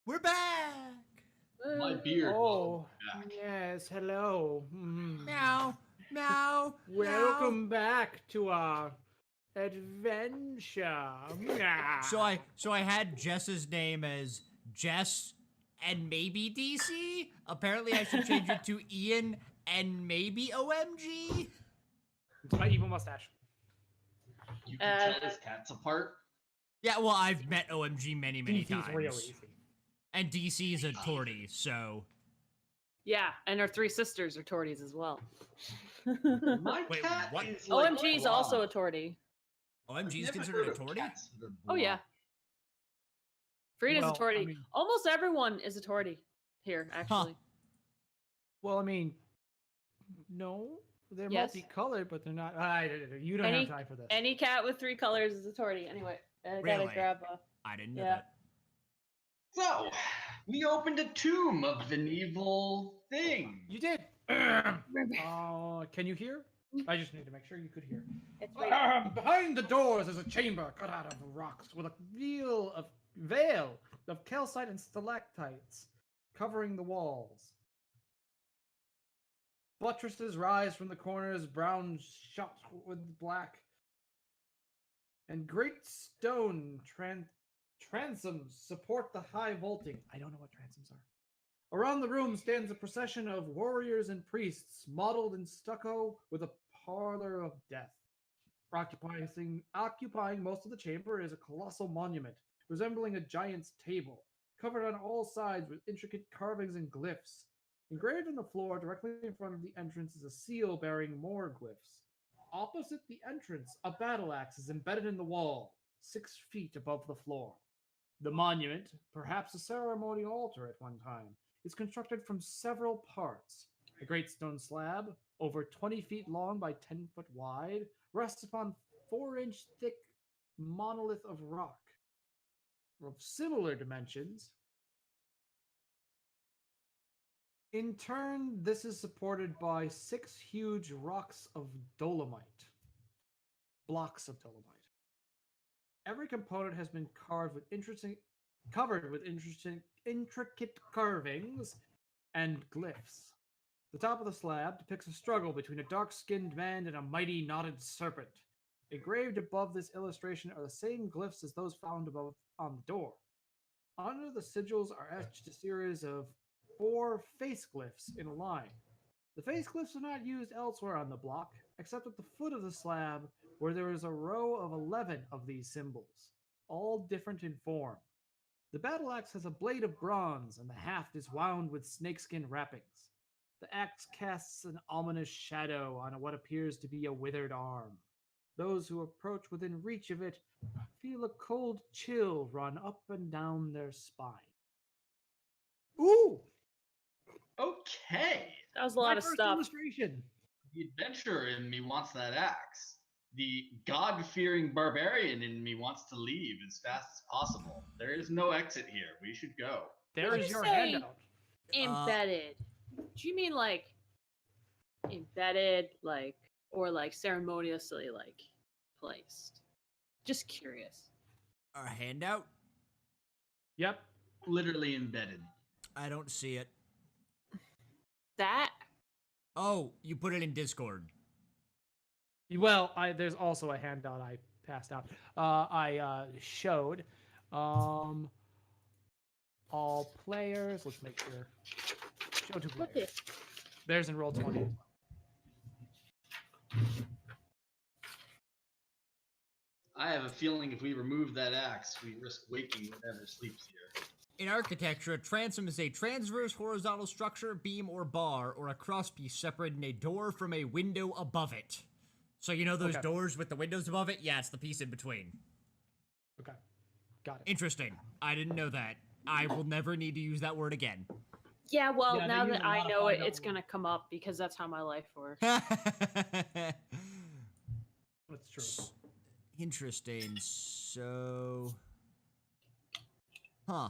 We're back. My beard. Oh, Back. yes, hello. Meow, meow, meow. Welcome back to our adventure. So I had Jess's name as Jess and maybe DC. Apparently, I should change it to Ian and maybe OMG. It's my evil mustache. You can tell his cats apart. Yeah, well, I've met OMG many DC's times. real easy. And DC is a tortie, so. Yeah, and her three sisters are torties as well. My Wait, cat what? is like OMG is blonde. also a tortie. OMG is I've never considered a heard of tortie? cats that are Oh yeah. blonde. Frida's Well, a tortie. I mean- Almost everyone is a tortie here, actually. Well, I mean, no, they're Yes. multicolored, but they're not. You don't have time for this. Any cat with three colors is a tortie. Anyway, I gotta Really? grab a. I didn't know Yeah. that. So, we opened a tomb of an evil thing. You did. Can you hear? I just need to make sure you could hear. It's right. Behind the doors is a chamber cut out of rocks with a veil of calcite and stalactites covering the walls. Buttresses rise from the corners, brown shot with black, and great stone transoms support the high vaulting. I don't know what transoms are. Around the room stands a procession of warriors and priests, modeled in stucco with a parlor of death. Occupying most of the chamber is a colossal monument, resembling a giant's table, covered on all sides with intricate carvings and glyphs. Engraved on the floor directly in front of the entrance is a seal bearing more glyphs. Opposite the entrance, a battle axe is embedded in the wall, 6 feet above the floor. The monument, perhaps a ceremonial altar at one time, is constructed from several parts. A great stone slab, over 20 feet long by 10 foot wide, rests upon 4-inch thick monolith of rock. Of similar dimensions. In turn, this is supported by 6 huge rocks of dolomite. Blocks of dolomite. Every component has been covered with intricate carvings and glyphs. The top of the slab depicts a struggle between a dark-skinned man and a mighty knotted serpent. Engraved above this illustration are the same glyphs as those found above on the door. Under the sigils are etched a series of 4 face glyphs in a line. The face glyphs are not used elsewhere on the block, except at the foot of the slab, where there is a row of 11 of these symbols, all different in form. The battle axe has a blade of bronze, and the haft is wound with snakeskin wrappings. The axe casts an ominous shadow on what appears to be a withered arm. Those who approach within reach of it feel a cold chill run up and down their spine. Ooh! Okay. That was a My lot of first stuff. illustration. The adventurer in me wants that axe. The God-fearing barbarian in me wants to leave as fast as possible. There is no exit here. We should go. There Did is you your say- handout. Embedded. Do you mean like embedded, like, or like ceremoniously, like, placed? Just curious. Our handout? Yep. Literally embedded. I don't see it. That Oh, you put it in Discord. Well, there's also a handout I passed out. I showed all players. Let's make sure. Show to what players. this? There's in roll 20. I have a feeling if we remove that axe, we risk waking whatever sleeps here. In architecture, a transom is a transverse horizontal structure, beam, or bar, or a crosspiece separating a door from a window above it. So you know those Okay. doors with the windows above it? Yeah, it's the piece in between. Okay. Got it. Interesting. I didn't know that. I will never need to use that word again. Yeah, well, Yeah, they now use that a lot I of know it, handout it's gonna come up because that's how my life works. That's true. Interesting. So... Huh.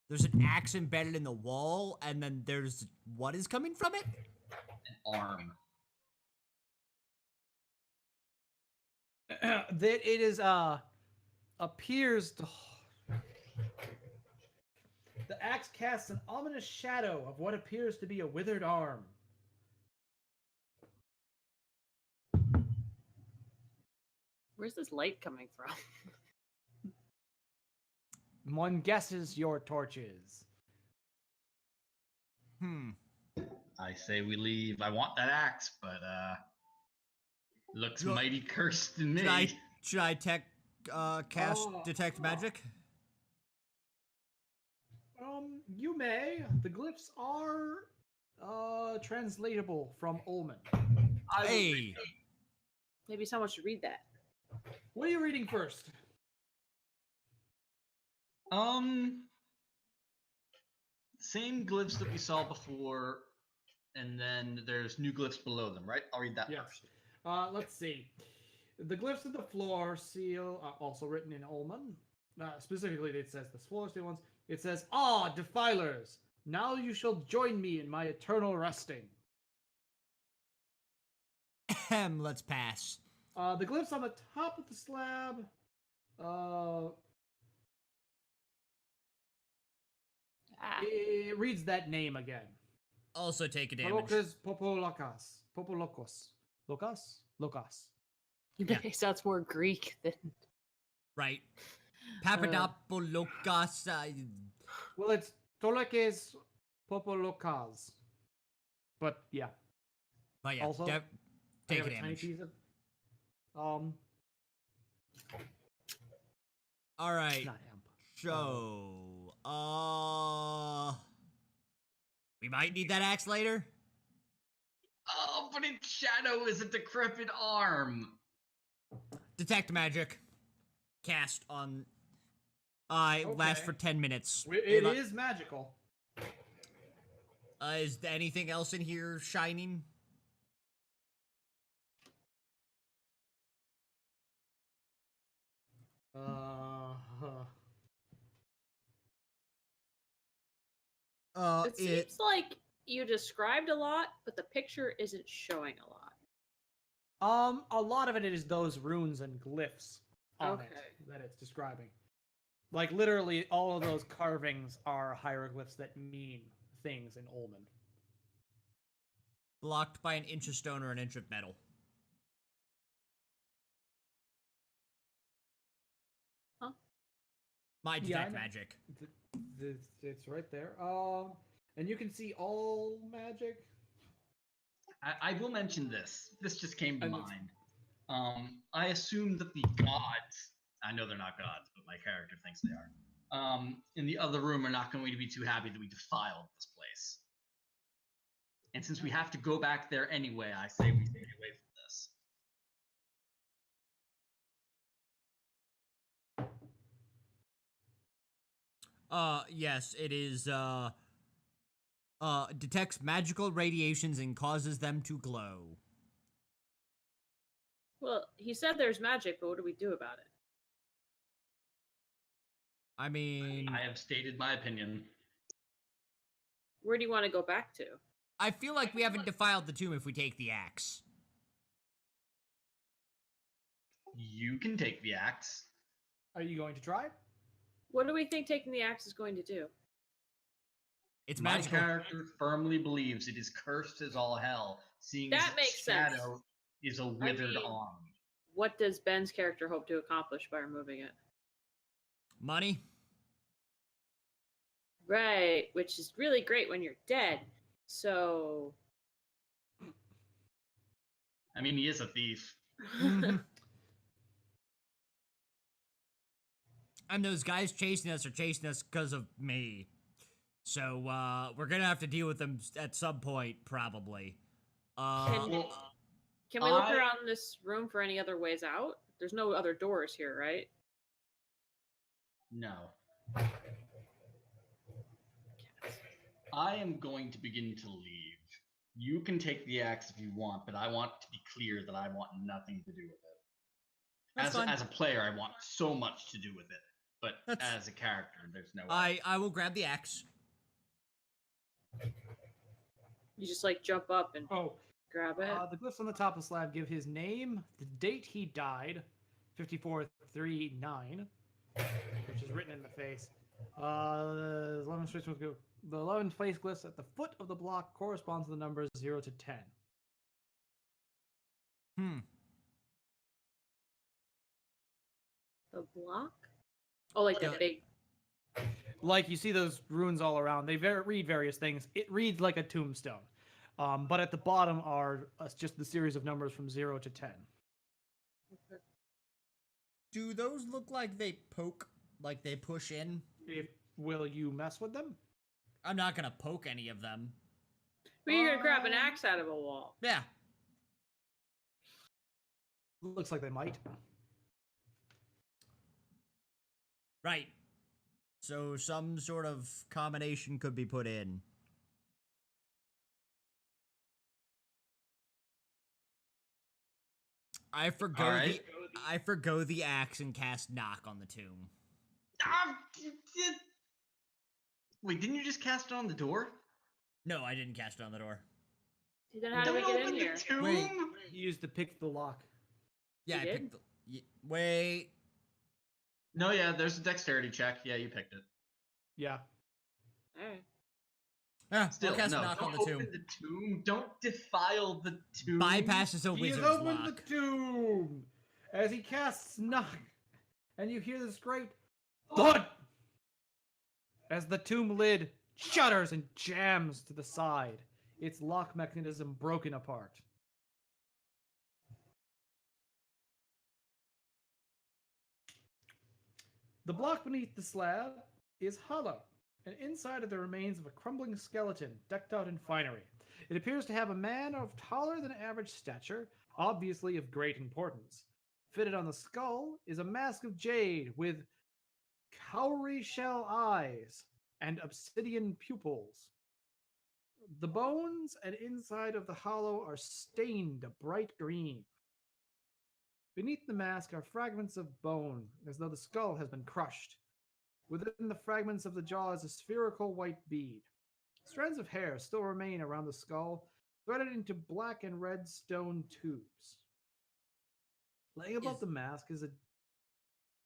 There's an axe embedded in the wall, and then there's... What is coming from it? An arm. That it is appears to The axe casts an ominous shadow of what appears to be a withered arm. Where's this light coming from? One guesses your torches. I say we leave. I want that axe, but looks Yo- mighty cursed to me. Should I cast detect magic? You may. The glyphs are translatable from Ulman. Hey, Maybe someone should read that. What are you reading first? Same glyphs that we saw before, and then there's new glyphs below them, right? I'll read that Yes. first. Let's see. The glyphs of the floor seal are also written in Ulman. Specifically, it says the floor seal ones. It says, "Ah, defilers! Now you shall join me in my eternal resting." let's pass. The glyphs on the top of the slab. It reads that name again. Also take a damage. Palocas Popolocas. Popolocos. Locas. Yeah. It sounds more Greek than. Right. Papadopoulos. Well, it's Tolekes Popolocas. But yeah. But yeah, Also, I take have a a tiny damage. piece of. All right. Not amp. So, we might need that axe later. Oh, but its shadow is a decrepit arm. Detect magic. Cast on. It lasts Okay. for 10 minutes. It is magical. Is there anything else in here shining? It seems like you described a lot, but the picture isn't showing a lot. A lot of it is those runes and glyphs on Okay. it that it's describing. Like literally, all of those carvings are hieroglyphs that mean things in Ulman. Blocked by an inch of stone or an inch of metal. Huh? My Yeah, I detect know. magic. It's right there. And you can see all magic. I will mention this. This just came to And it's- mind. I assume that the gods, I know they're not gods, but my character thinks they are, in the other room are not going to be too happy that we defiled this place. And since we have to go back there anyway, I say we stay away from this. Yes, it is, detects magical radiations and causes them to glow. Well, he said there's magic, but what do we do about it? I mean, I have stated my opinion. Where do you want to go back to? I feel like we haven't defiled the tomb if we take the axe. You can take the axe. Are you going to try? What do we think taking the axe is going to do? It's My magical. character firmly believes it is cursed as all hell, seeing That as its makes sense. shadow is a withered mean- arm. What does Ben's character hope to accomplish by removing it? Money? Right, which is really great when you're dead. So, I mean, he is a thief. And those guys chasing us are chasing us because of me. So, we're gonna have to deal with them at some point, probably. can we look around this room for any other ways out? There's no other doors here, right? No. I am going to begin to leave. You can take the axe if you want, but I want to be clear that I want nothing to do with it. That's fine. As a player, I want so much to do with it, but That's- as a character, there's no way. I will grab the axe. You just like jump up and Oh, grab it. the glyphs on the top of the slab give his name, the date he died, 5439, which is written in the face, The 11th place must go. The 11th place glyphs at the foot of the block corresponds to the numbers 0 to 10. The block? Oh, like the Yeah. big. Like you see those runes all around. They read various things. It reads like a tombstone. But at the bottom are just the series of numbers from 0 to 10. Do those look like they poke, like they push in? Will you mess with them? I'm not gonna poke any of them. But you're gonna grab an axe out of a wall. Yeah. Looks like they might. Right. So some sort of combination could be put in. I forgo the axe and cast knock on the tomb. Wait, didn't you just cast it on the door? No, I didn't cast it on the door. Then how do we Don't get in open here? the tomb. Wait. You used to pick the lock. Yeah, You I did? picked the. Wait. No, yeah, there's a dexterity check. Yeah, you picked it. Yeah. Alright. Yeah, Still, I'll cast no, knock on don't the open tomb. the tomb. Don't defile the tomb. Bypasses a He has wizard's opened lock. the tomb as he casts knock, and you hear this great thud as the tomb lid shudders and jams to the side, its lock mechanism broken apart. The block beneath the slab is hollow, and inside are the remains of a crumbling skeleton decked out in finery. It appears to have a man of taller than average stature, obviously of great importance. Fitted on the skull is a mask of jade with cowrie shell eyes and obsidian pupils. The bones and inside of the hollow are stained a bright green. Beneath the mask are fragments of bone, as though the skull has been crushed. Within the fragments of the jaw is a spherical white bead. Strands of hair still remain around the skull, threaded into black and red stone tubes. Laying above the mask is a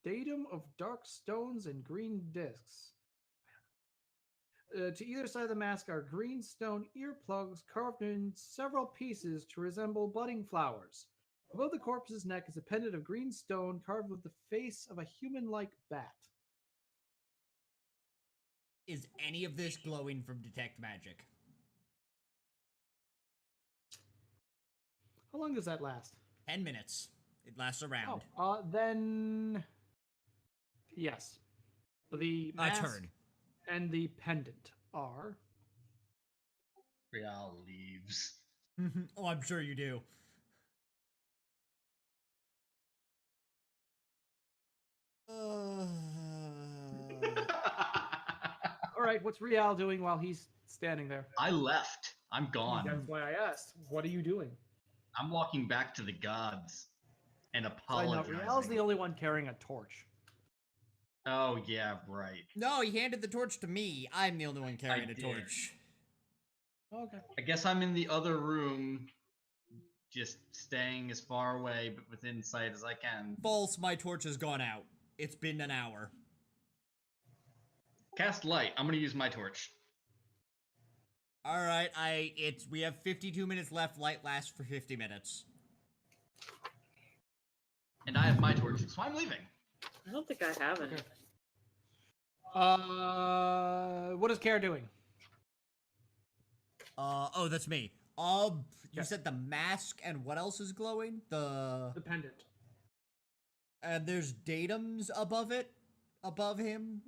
datum of dark stones and green discs. To either side of the mask are green stone earplugs carved in several pieces to resemble budding flowers. Above the corpse's neck is a pendant of green stone carved with the face of a human-like bat. Is any of this glowing from detect magic? How long does that last? 10 minutes. It lasts a round. Then yes. The A mask turn. and the pendant are Real leaves. Oh, I'm sure you do. all right. What's Rial doing while he's standing there? I left. I'm gone. That's why I asked. What are you doing? I'm walking back to the gods and Side apologizing. note, Rial's the only one carrying a torch. Oh yeah, right. No, he handed the torch to me. I'm the only one carrying a did. torch. Okay. I guess I'm in the other room, just staying as far away but within sight as I can. False, my torch has gone out. It's been an hour. Cast light. I'm gonna use my torch. Alright, we have 52 minutes left. Light lasts for 50 minutes. And I have my torch, so I'm leaving. I don't think I have any. What is Kara doing? Oh, that's me. You Yeah. said the mask and what else is glowing? The pendant. And there's datums above it? Above him?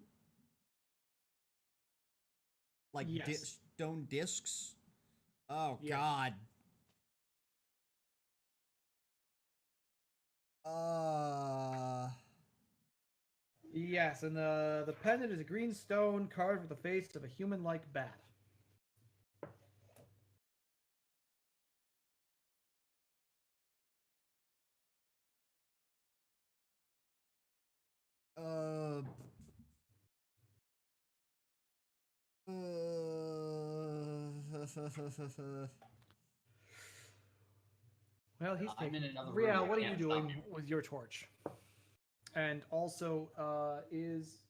Like Yes. stone discs? Oh, Yeah. God. Yes, and the pendant is a green stone carved with the face of a human-like bat. Well, he's I'm in taking. another Rial, room. what are I you can't stop doing with your torch? And also, is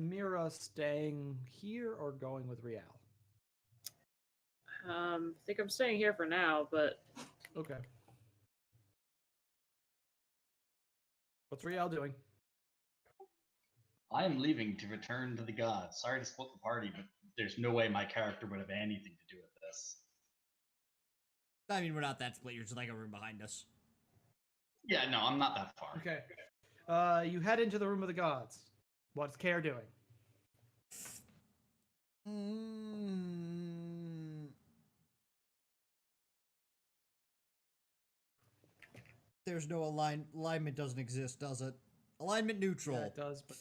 Mira staying here or going with Rial? I think I'm staying here for now, but Okay. What's Rial doing? I am leaving to return to the gods. Sorry to split the party, but there's no way my character would have anything to do with this. I mean, we're not that split. You're just like a room behind us. Yeah, no, I'm not that far. Okay. You head into the room of the gods. What's Care doing? There's no alignment doesn't exist, does it? Alignment neutral. Yeah, it does, but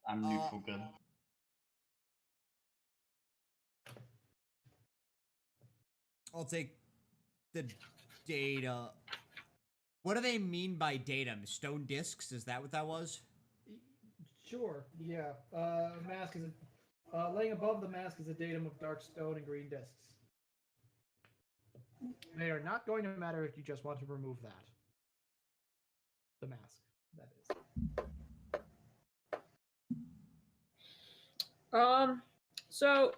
I'm neutral good. I'll take the data. What do they mean by datum? Stone discs? Is that what that was? sure. Yeah. Mask is laying above the mask is a datum of dark stone and green discs. They are not going to matter if you just want to remove that. The mask, that is. So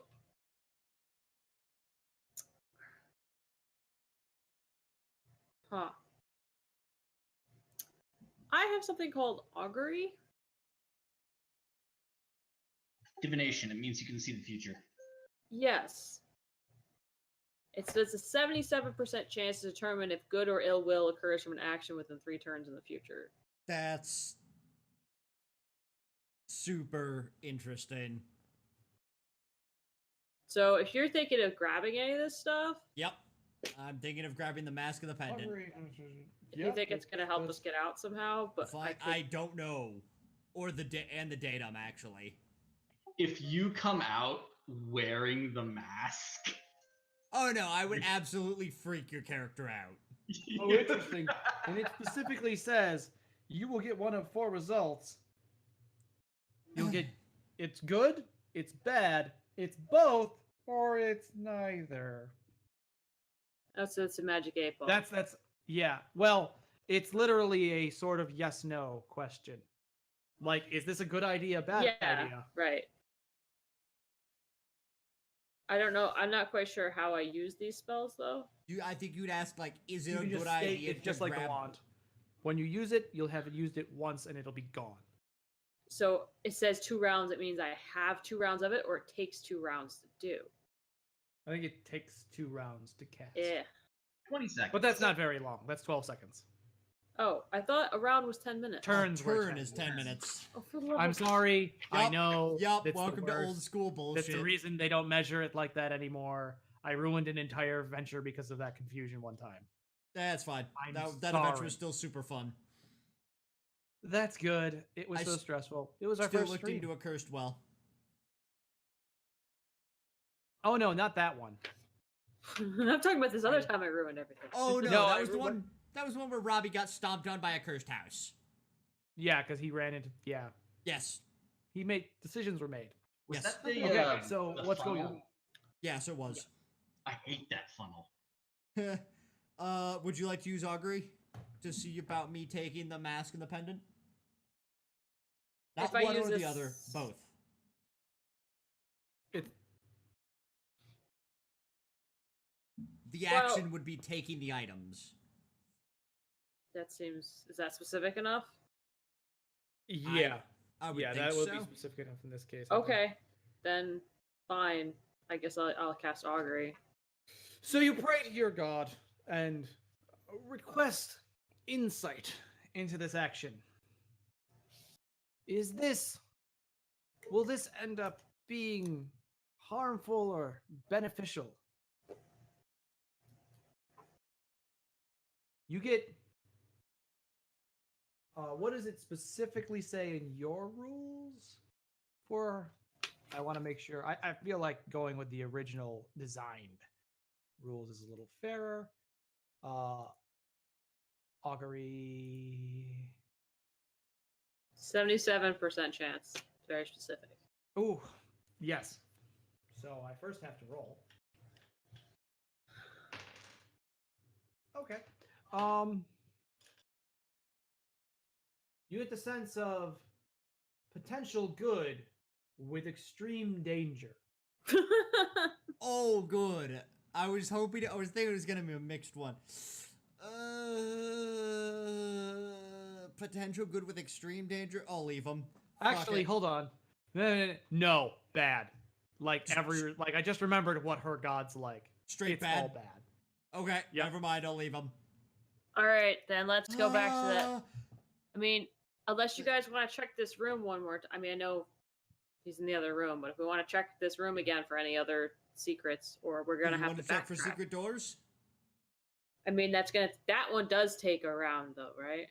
I have something called augury. Divination. It means you can see the future. Yes. It says a 77% chance to determine if good or ill will occurs from an action within 3 turns in the future. That's super interesting. So if you're thinking of grabbing any of this stuff, Yep. I'm thinking of grabbing the mask of the pendant. you think it's going to help us get out somehow? But I don't know. Or the datum, actually. If you come out wearing the mask... Oh no, I would absolutely freak your character out. Oh, interesting. And it specifically says you will get one of 4 results. You'll get it's good, it's bad, it's both, or it's neither. Oh, so it's a magic 8 ball. That's yeah. Well, it's literally a sort of yes/no question. Like, is this a good idea, bad idea? Right. I don't know. I'm not quite sure how I use these spells, though. I think you'd ask, like, is it You a can good just idea it's to just like grab... a wand. When you use it, you'll have used it once and it'll be gone. So it says 2 rounds. It means I have 2 rounds of it, or it takes 2 rounds to do. I think it takes 2 rounds to cast. Yeah. 20 seconds. But that's not very long. That's 12 seconds. Oh, I thought a round was 10 minutes. Turns were turn 10 is 10 minutes. Oh, for the love I'm of- sorry. I Yup, know. Yup, it's the welcome to old worst. school bullshit. That's the reason they don't measure it like that anymore. I ruined an entire venture because of that confusion one time. That's fine. I'm That adventure sorry. was still super fun. That's good. It was I so s- stressful. It was our Still first looked stream. into a cursed well. Oh no, not that one. I'm talking about this other time I ruined everything. Oh no, No, that I was the re- one. That was the one where Robbie got stomped on by a cursed house. Yeah, because he ran into Yes. he made decisions were made. Was Yes. that the, Okay, so the what's going funnel? on? Yes, it was. I hate that funnel. Would you like to use augury to see about me taking the mask and the pendant? Not If I one use or the this- other, both. The Well- action would be taking the items. That seems. Is that specific enough? Yeah. I would Yeah, think that would so. be specific enough in this case. I think. Okay, then fine. I guess I'll cast augury. So you pray to your god and request insight into this action. Will this end up being harmful or beneficial? You get, what does it specifically say in your rules for? I want to make sure. I feel like going with the original designed rules is a little fairer. Augury. 77% chance. Very specific. Ooh, yes. So I first have to roll. Okay. You get the sense of potential good with extreme danger. Oh, good. I was thinking it was gonna be a mixed one. Potential good with extreme danger. I'll leave them. Actually, hold on. No, bad. Like I just remembered what her god's like. Straight it's bad? all bad. Okay, Yep. never mind. I'll leave them. All right, then let's go back to that. I mean, unless you guys want to check this room one more time. I mean, I know he's in the other room, but if we want to check this room again for any other secrets, or we're gonna have to check for backtrack. secret doors. I mean, that one does take a round though, right?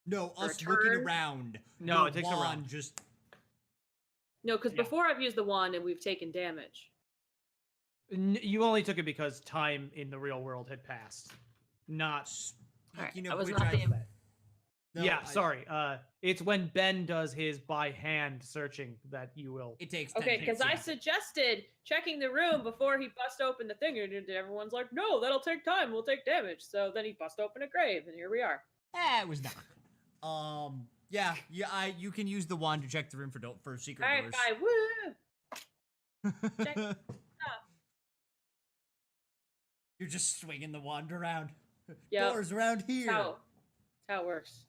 No, For a us looking turn? around. No, The it takes a wand round. Just No, because Yeah. before I've used the wand and we've taken damage. You only took it because time in the real world had passed. Not. speaking Alright, of I was which, not the- No, yeah, I- sorry. It's when Ben does his by hand searching that you will. It takes 10 Okay, because hits, I yeah. suggested checking the room before he bust open the thing, and everyone's like, "No, that'll take time. We'll take damage." So then he bust open a grave, and here we are. It was not. Yeah. You can use the wand to check the room for secret All right, doors. fine. Woo! Check. You're just swinging the wand around. Yep. Doors around here. That's how it works.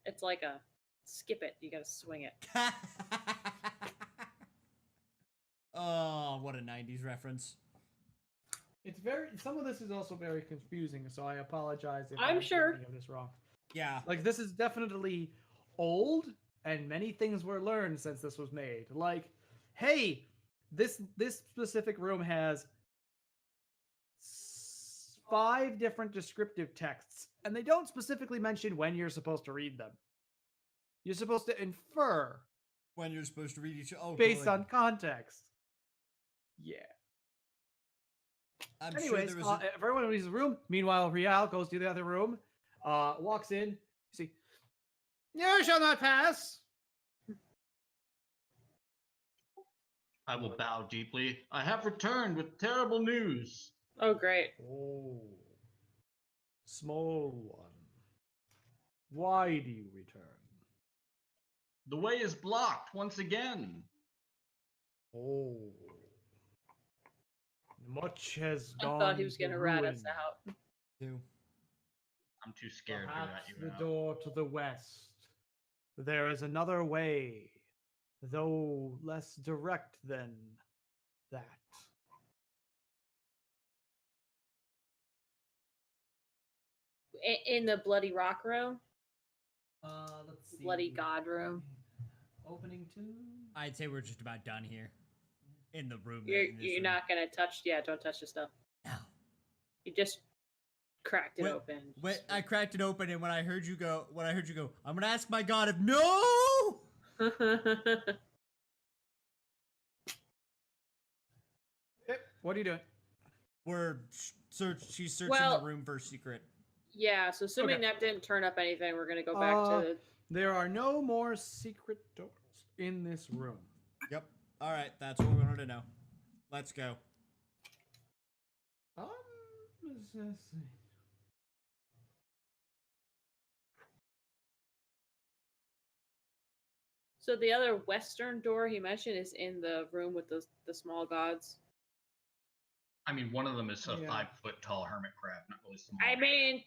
It's like a skip it. You gotta swing it. Oh, what a 90s reference. It's very. Some of this is also very confusing, so I apologize if I'm I'm sure. getting this wrong. Yeah. Like this is definitely old, and many things were learned since this was made. Like, hey, this specific room has 5 different descriptive texts, and they don't specifically mention when you're supposed to read them. You're supposed to infer When you're supposed to read each other. Oh, based good. on context. Yeah. I'm Anyways, sure there was everyone leaves the room. Meanwhile, Rial goes to the other room, walks in. You see, you shall not pass. I will bow deeply. I have returned with terrible news. Oh, great. Oh, small one. Why do you return? The way is blocked once again. Oh, much has I gone. thought he was to gonna rat us ruin. out. too. I'm too scared to Perhaps rat you the out. door to the west. There is another way, though less direct than that. In the Bloody Rock room? Let's see. Bloody God room? Opening 2. I'd say we're just about done here. In the room. in this You're room. not gonna touch. Yeah, don't touch the stuff. No. You just cracked it When- open. When I cracked it open, and when I heard you go, I'm gonna ask my God if no. What are you doing? She's searching Well- the room for a secret. Yeah, so assuming Okay. that didn't turn up anything, we're gonna go back to. There are no more secret doors in this room. Yep. All right, that's what we wanted to know. Let's go. Let's see. So the other western door he mentioned is in the room with the small gods. I mean, one of them is a Yeah. 5-foot tall hermit crab, not really small. I mean,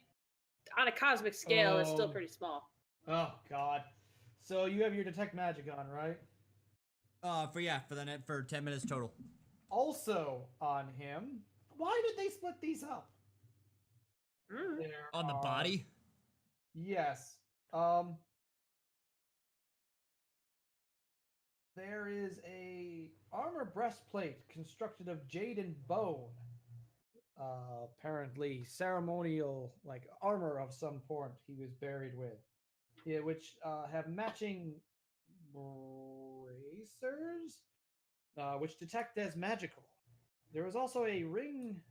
on a cosmic scale, it's still Oh. pretty small. Oh God. So you have your detect magic on, right? For 10 minutes total. Also on him. Why did they split these up? Mm. There On the are- body. Yes. There is a armor breastplate constructed of jade and bone. Apparently ceremonial, like armor of some sort he was buried with. Yeah, which have matching bracers, which detect as magical. There was also a ring,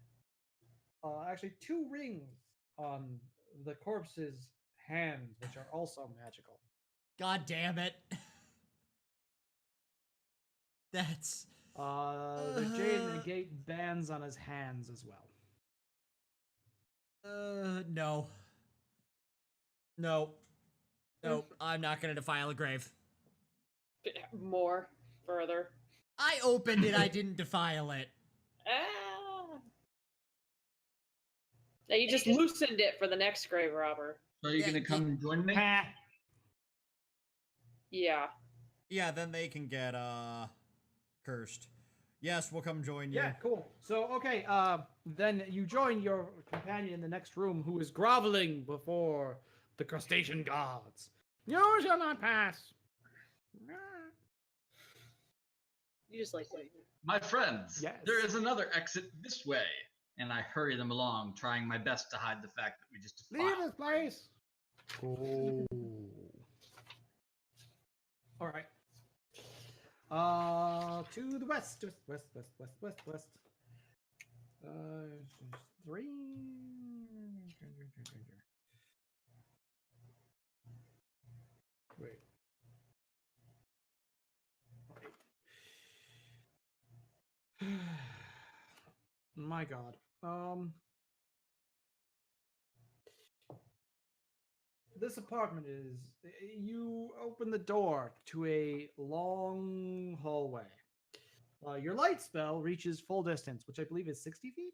actually 2 rings on the corpse's hands, which are also magical. God damn it. That's. There's jade and negate bands on his hands as well. No. No. No, I'm not gonna defile a grave. More further. I opened it, I didn't defile it. Ah. Now you just loosened it for the next grave robber. So are you gonna come and join me? Yeah. Yeah, then they can get, cursed. Yes, we'll come join you. Yeah, cool. So, okay, then you join your companion in the next room who is groveling before the crustacean gods. You shall not pass. You just like wait. My friends, Yes. there is another exit this way. And I hurry them along, trying my best to hide the fact that we just Leave defiled. this place. Cool. All right. To the west, west. 3. Wait. My God. This apartment is. You open the door to a long hallway. Your light spell reaches full distance, which I believe is 60 feet.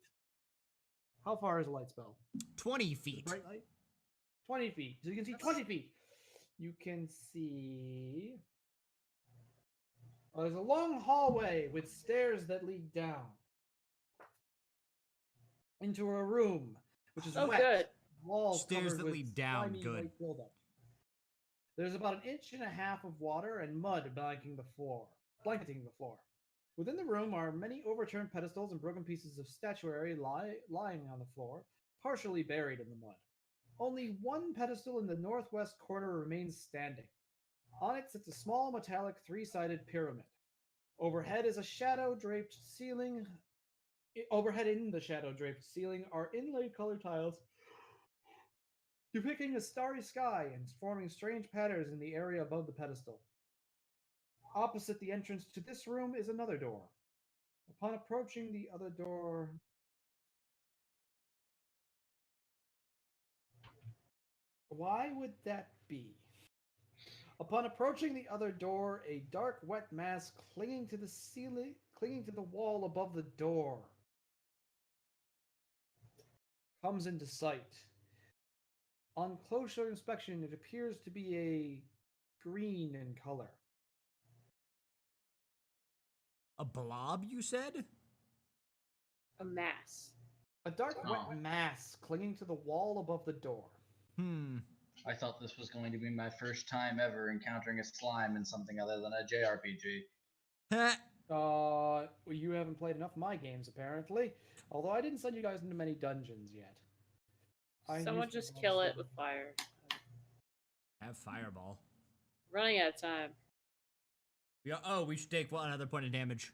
How far is a light spell? 20 feet. Bright light? 20 feet. So you can see 20 feet. You can see. There's a long hallway with stairs that lead down into a room, which is Oh, wet. good. Walls Stairs covered that with lead down, slimy good. white buildup. There's about 1.5 inches of water and mud blanketing the floor. Within the room are many overturned pedestals and broken pieces of statuary lying on the floor, partially buried in the mud. Only one pedestal in the northwest corner remains standing. On it sits a small metallic 3-sided pyramid. Overhead in the shadow draped ceiling are inlaid colored tiles depicting a starry sky and forming strange patterns in the area above the pedestal. Opposite the entrance to this room is another door. Upon approaching the other door, why would that be? Upon approaching the other door, a dark, wet mass clinging to the wall above the door comes into sight. On closer inspection, it appears to be a green in color. A blob, you said? A mass. A dark, wet mass clinging to the wall above the door. I thought this was going to be my first time ever encountering a slime in something other than a JRPG. Heh. Well, you haven't played enough of my games, apparently. Although I didn't send you guys into many dungeons yet. Someone just kill it with fire. Have fireball. Running out of time. Yeah, we should take another point of damage.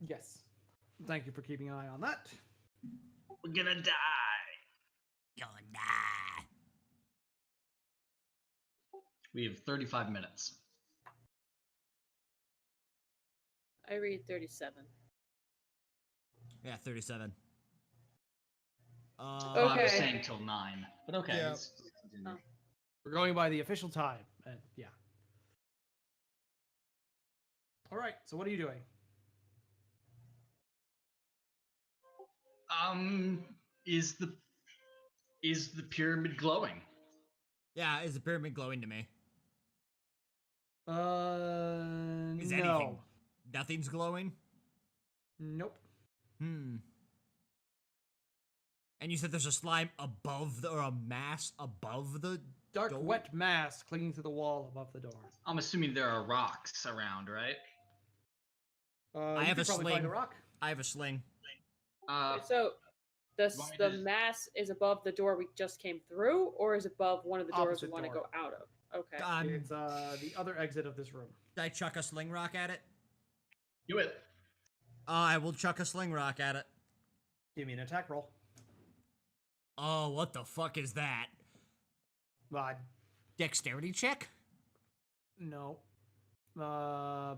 Yes. Thank you for keeping an eye on that. We're gonna die. Gonna die. We have 35 minutes. I read 37. Yeah, 37. Well, I was Okay. saying till 9, but okay. Yeah. Let's continue. Oh. We're going by the official time. Yeah. All right. So what are you doing? Is the pyramid glowing? Yeah, is the pyramid glowing to me? Is No. anything? Nothing's glowing? Nope. And you said there's a slime above or a mass above the Dark, door? wet mass clinging to the wall above the door. I'm assuming there are rocks around, right? I You have could a probably sling. find a rock. I have a sling. So the want me the to- mass is above the door we just came through, or is above one of the doors we Opposite want to door. go out of? Okay. It's the other exit of this room. Did I chuck a sling rock at it? Do it. I will chuck a sling rock at it. Give me an attack roll. Oh, what the fuck is that? Dexterity check? No. I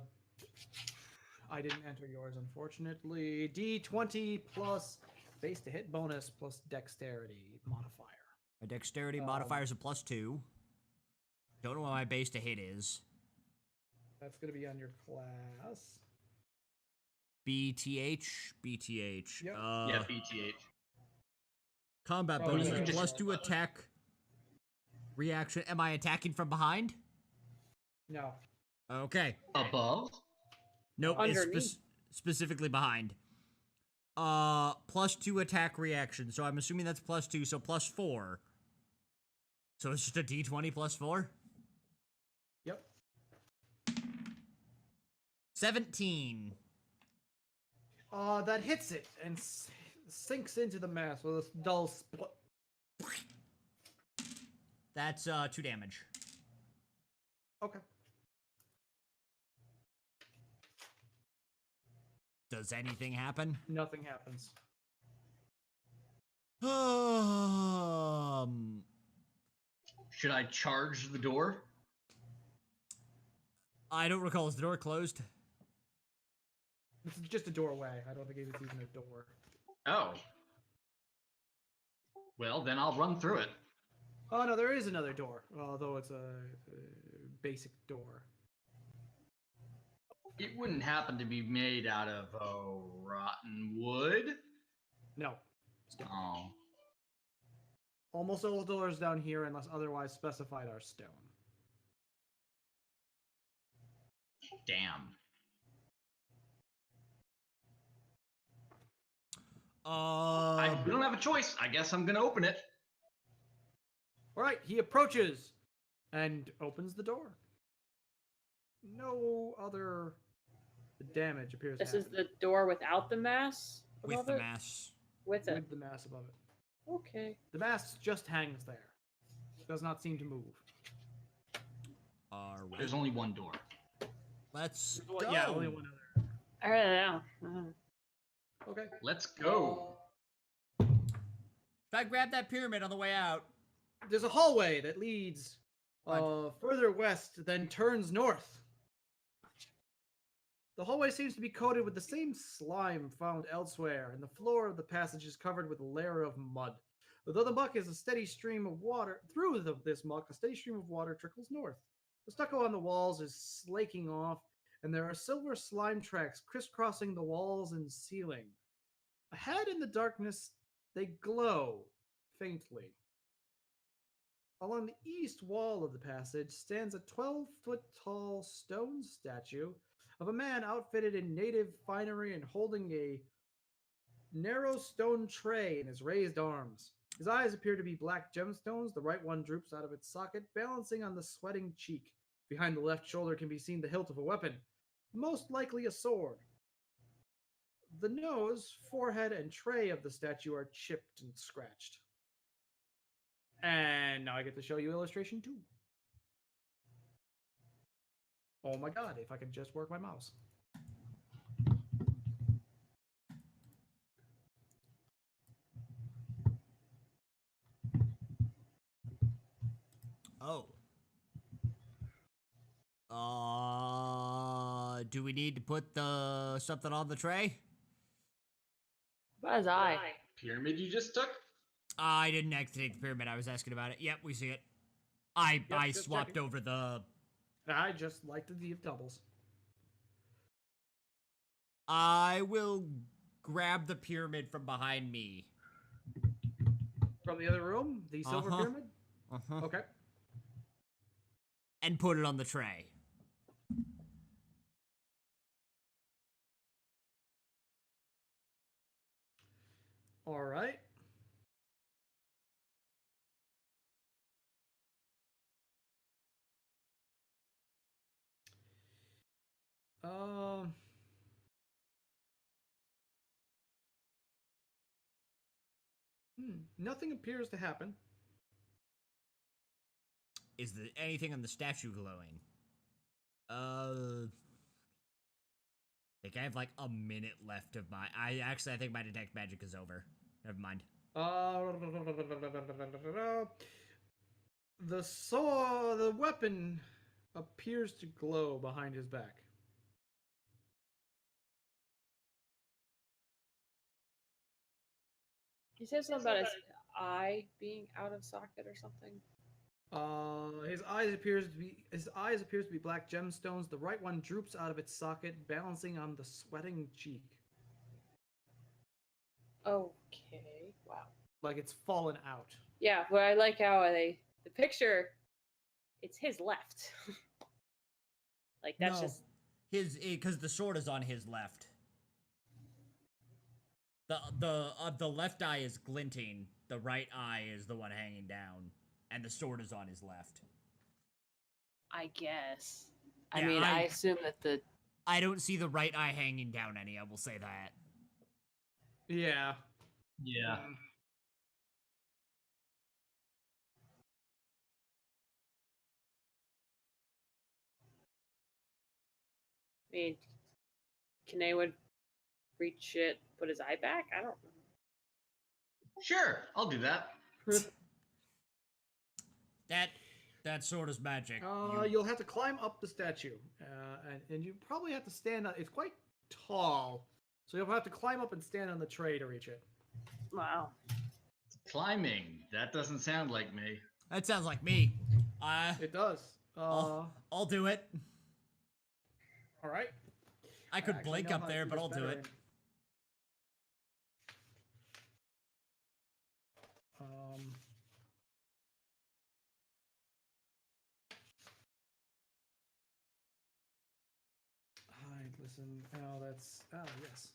didn't enter yours, unfortunately. D20 plus base to hit bonus plus dexterity modifier. My dexterity modifier is a +2. Don't know what my base to hit is. That's going to be on your class. BTH. BTH. Yep. Yeah, BTH. Combat Oh, bonus you is can plus just- 2 attack reaction. Am I attacking from behind? No. Okay. Above? Nope, it's Underneath. specifically behind. Plus 2 attack reaction. So I'm assuming that's plus 2, so plus 4. So it's just a d20 plus 4? Yep. 17. That hits it and sinks into the mass with a dull split. That's 2 damage. Okay. Does anything happen? Nothing happens. Should I charge the door? I don't recall. Is the door closed? This is just a doorway. I don't think it's even a door. Oh. Well, then I'll run through it. Oh no, there is another door, although it's a basic door. It wouldn't happen to be made out of rotten wood? No. Oh. Almost all doors down here, unless otherwise specified, are stone. Damn. We don't have a choice. I guess I'm gonna open it. All right, he approaches and opens the door. No other damage appears. This to is happen the door without the mass with above the it? mass. With it. with the mass above it. Okay. The mass just hangs there. Does not seem to move. Alright. There's only one door. Let's Well, go. yeah, only one other. I don't know. Okay. Let's go. Should I grab that pyramid on the way out? There's a hallway that leads Fine. further west, then turns north. The hallway seems to be coated with the same slime found elsewhere, and the floor of the passage is covered with a layer of mud. Though the muck is a steady stream of water, this muck, a steady stream of water trickles north. The stucco on the walls is slaking off, and there are silver slime tracks crisscrossing the walls and ceiling. Ahead in the darkness, they glow faintly. Along the east wall of the passage stands a 12-foot-tall stone statue of a man outfitted in native finery and holding a narrow stone tray in his raised arms. His eyes appear to be black gemstones. The right one droops out of its socket, balancing on the sweating cheek. Behind the left shoulder can be seen the hilt of a weapon, most likely a sword. The nose, forehead, and tray of the statue are chipped and scratched. And now I get to show you illustration 2. Oh my god, if I could just work my mouse. Oh. Do we need to put the something on the tray? Buzz eye. Pyramid you just took? I didn't activate the pyramid. I was asking about it. Yep, we see it. I just swapped checking. over the. I just like to give doubles. I will grab the pyramid from behind me. From the other room, the silver Uh-huh. pyramid? Okay. And put it on the tray. All right. Um. Nothing appears to happen. Is there anything on the statue glowing? I think I have like a minute left of my. I think my detect magic is over. Never mind. The weapon appears to glow behind his back. He said something about his eye being out of socket or something? His eyes appears to be black gemstones. The right one droops out of its socket, balancing on the sweating cheek, Okay. Wow. like it's fallen out. Yeah, but I like how the picture. It's his left. Like that's No, just because the sword is on his left. The left eye is glinting. The right eye is the one hanging down, and the sword is on his left. I guess. Yeah, I mean, I assume that the I don't see the right eye hanging down any. I will say that. Yeah. Yeah. I mean, can anyone reach it, put his eye back? I don't know. Sure, I'll do that. That sword is magic. You'll have to climb up the statue, and you probably have to stand on. It's quite tall, so you'll have to climb up and stand on the tray to reach it. Wow. Climbing. That doesn't sound like me. That sounds like me. It does. I'll do it. All right. I could actually blink know up how to there, do but this I'll do better. it. Hide, listen. Oh, that's. Oh, yes.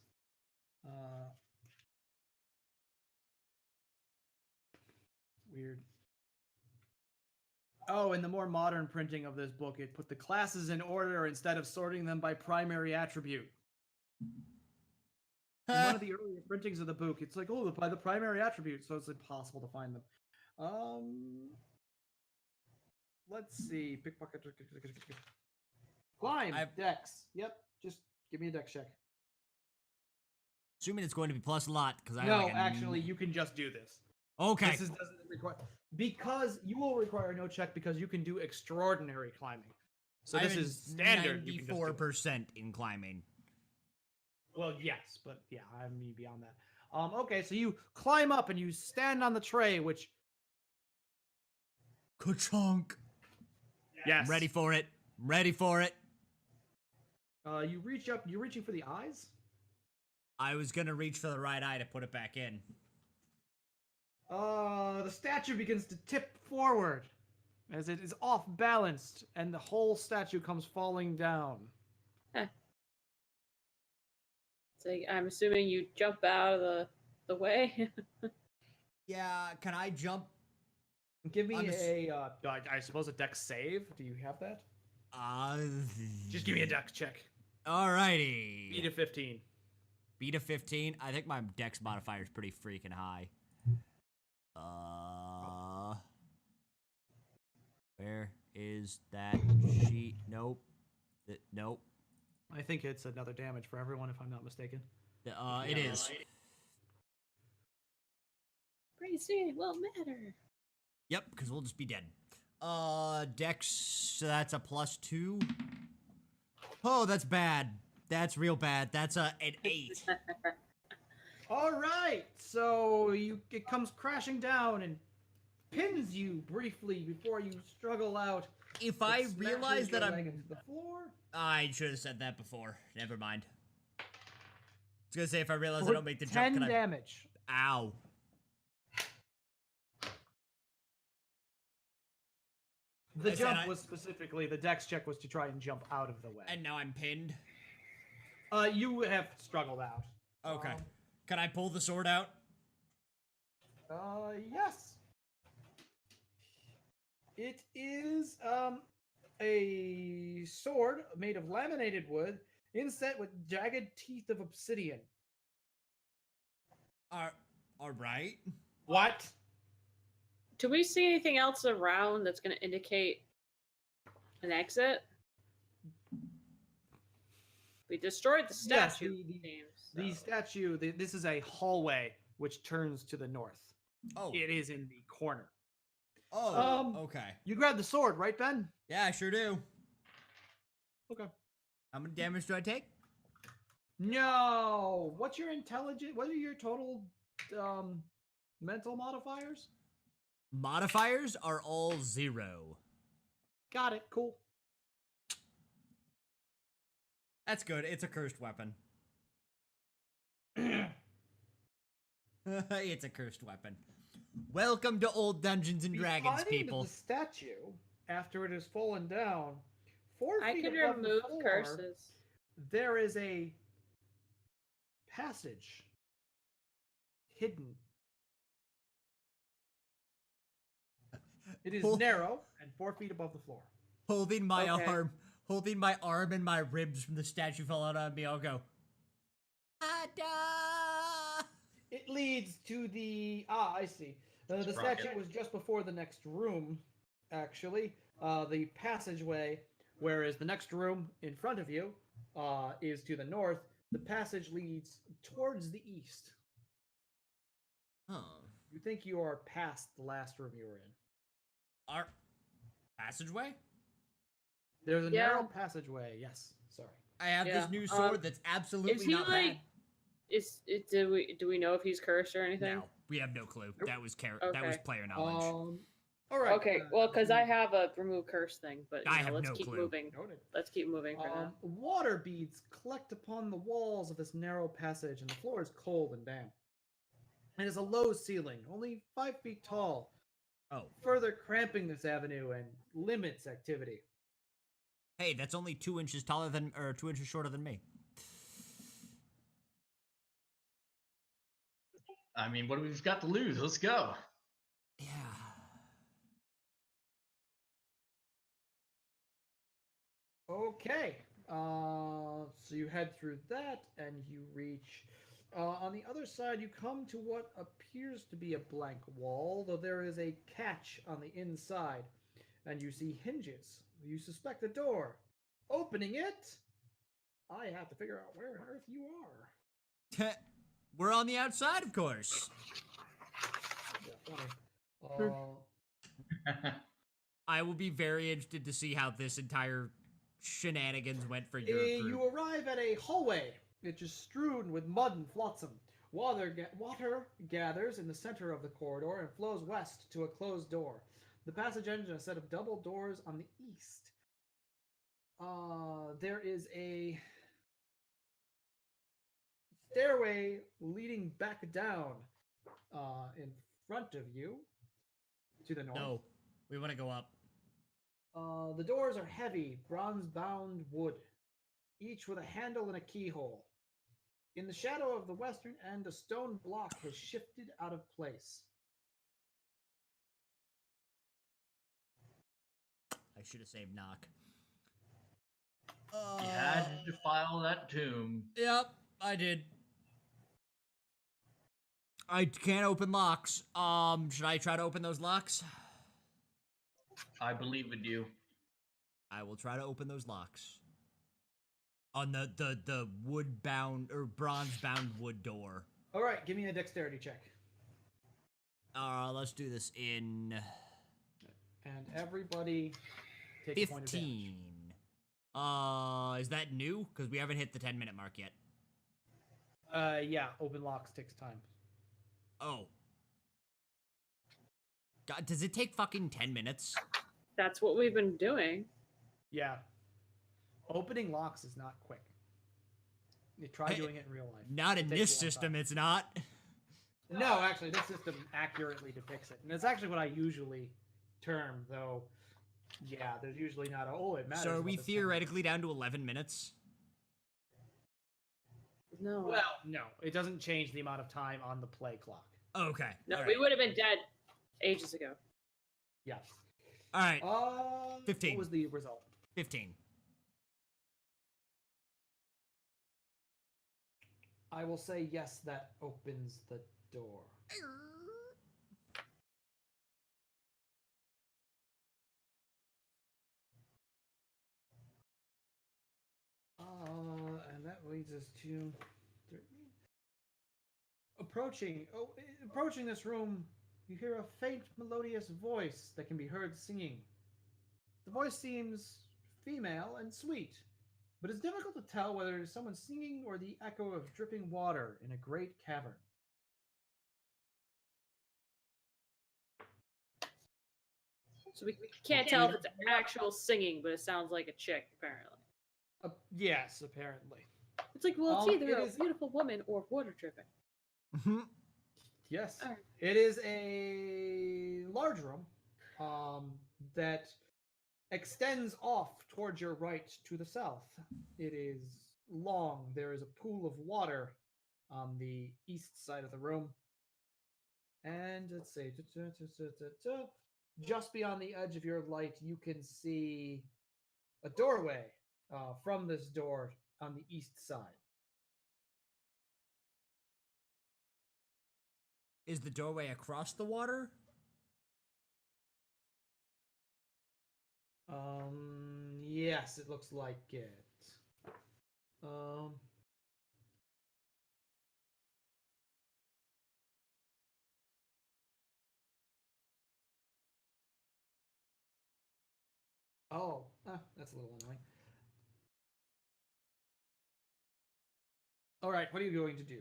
Weird. Oh, in the more modern printing of this book, it put the classes in order instead of sorting them by primary attribute. In one of the earlier printings of the book, it's like, oh, by the primary attribute, so it's impossible to find them. Let's see. Pickpocket. Climb. Dex. Yep. Just give me a dex check. Assuming it's going to be plus a lot, because I No, like actually, you can just do this. Okay. This doesn't require, because you will require no check because you can do extraordinary climbing. So this is standard. 94% in climbing. Well, yes, but yeah, I mean beyond that. Okay, so you climb up and you stand on the tray, which Ka-chunk. yes, Ready for it. Ready for it. You reach up. You're reaching for the eyes. I was gonna reach for the right eye to put it back in. The statue begins to tip forward as it is off balanced, and the whole statue comes falling down. So I'm assuming you jump out of the way. Yeah, can I jump? Give me On the I suppose a dex save. Do you have that? Uh, Just give me a dex check. Alrighty. Beat a 15. Beat a 15. I think my dex modifier is pretty freaking high. Where is that sheet? Nope. Nope. I think it's another damage for everyone, if I'm not mistaken. It is. Pretty soon it won't matter. Yep, because we'll just be dead. Dex, so that's a +2. Oh, that's bad. That's real bad. That's an 8. All right, so it comes crashing down and pins you briefly before you struggle out. If I realize that I'm... into the floor. I should have said that before. Never mind. I was gonna say, if I realize I don't make the jump, 10 damage. Ow. The jump was specifically, the dex check was to try and jump out of the way. And now I'm pinned? You have struggled out. Okay. Can I pull the sword out? Yes. It is, a sword made of laminated wood, inset with jagged teeth of obsidian. Alright. What? Do we see anything else around that's going to indicate an exit? We destroyed the statue. Yes, the statue, this is a hallway which turns to the north. Oh. It is in the corner. Oh, okay. You grabbed the sword, right, Ben? Yeah, I sure do. Okay. How many damage do I take? No. What's your intelligence? What are your total Mental modifiers? Modifiers are all 0. Got it. Cool. That's good. It's a cursed weapon. It's a cursed weapon. Welcome to Old Dungeons and Dragons, Behind people. the statue, after it has fallen down, 4 I feet can above the remove floor, curses. there is a passage hidden. It is Hol- narrow and 4 feet above the floor. Holding my Okay. arm and my ribs from the statue fell out on me. I'll go. Ada! It leads to the I see. The Sprocket. statue was just before the next room, actually. The passageway, whereas the next room in front of you is to the north. The passage leads towards the east. Huh. You think you are past the last room you were in. Our passageway? There's a Yeah. narrow passageway. Yes. Sorry. I have Yeah, this new sword that's absolutely Is he not like? bad. Do we know if he's cursed or anything? No, we have no clue. Nope. That was Okay. player knowledge. All right. Okay, well, because I have a remove curse thing, but I have let's no keep clue. moving. Noted. Let's keep moving for now. Water beads collect upon the walls of this narrow passage, and the floor is cold and damp. It has a low ceiling, only 5 feet tall, Oh, further cramping this avenue and limits activity. hey, that's only 2 inches taller than, or 2 inches shorter than me. I mean, what do we've got to lose? Let's go. Yeah. Okay. So you head through that, and you reach. On the other side, you come to what appears to be a blank wall, though there is a catch on the inside, and you see hinges. You suspect a door. Opening it, I have to figure out where on earth you are. We're on the outside, of course. Yeah, funny. I will be very interested to see how this entire shenanigans went for your group. You arrive at a hallway, which is strewn with mud and flotsam. Water gathers in the center of the corridor and flows west to a closed door. The passage ends in a set of double doors on the east. There is a stairway leading back down in front of you to the north. No, we want to go up. The doors are heavy, bronze-bound wood, each with a handle and a keyhole. In the shadow of the western end, a stone block has shifted out of place. I should have saved knock. You had to defile that tomb. Yep, I did. I can't open locks. Should I try to open those locks? I believe in you. I will try to open those locks. On the wood bound or bronze bound wood door. All right, give me a dexterity check. Let's do this in And everybody take a point of damage. 15. Is that new? Because we haven't hit the 10-minute mark yet. Yeah, open locks takes time. Oh. God, does it take fucking 10 minutes? That's what we've been doing. Yeah. Opening locks is not quick. You try Hey, doing it in real life. Not in It takes this a long system, time. it's not. No, actually, this system accurately depicts it. And it's actually what I usually term, though. Yeah, there's usually not a, oh, it matters. So are about we this 10 theoretically down to 11 minutes? No. minutes. Well, no. It doesn't change the amount of time on the play clock. Okay. No, all we right. would have been dead ages ago. Yes. All right. 15. What was the result? 15. I will say yes, that opens the door. And that leads us to approaching this room. You hear a faint, melodious voice that can be heard singing. The voice seems female and sweet, but it's difficult to tell whether it is someone singing or the echo of dripping water in a great cavern. So we can't tell if it's actual singing, but it sounds like a chick, apparently. Yes, apparently. It's like, well, it's either it a is- beautiful woman or water dripping. Yes. Alright. It is a large room that extends off towards your right to the south. It is long. There is a pool of water on the east side of the room. And let's see. Just beyond the edge of your light, you can see a doorway from this door on the east side. Is the doorway across the water? Yes, it looks like it. That's a little annoying. All right, what are you going to do?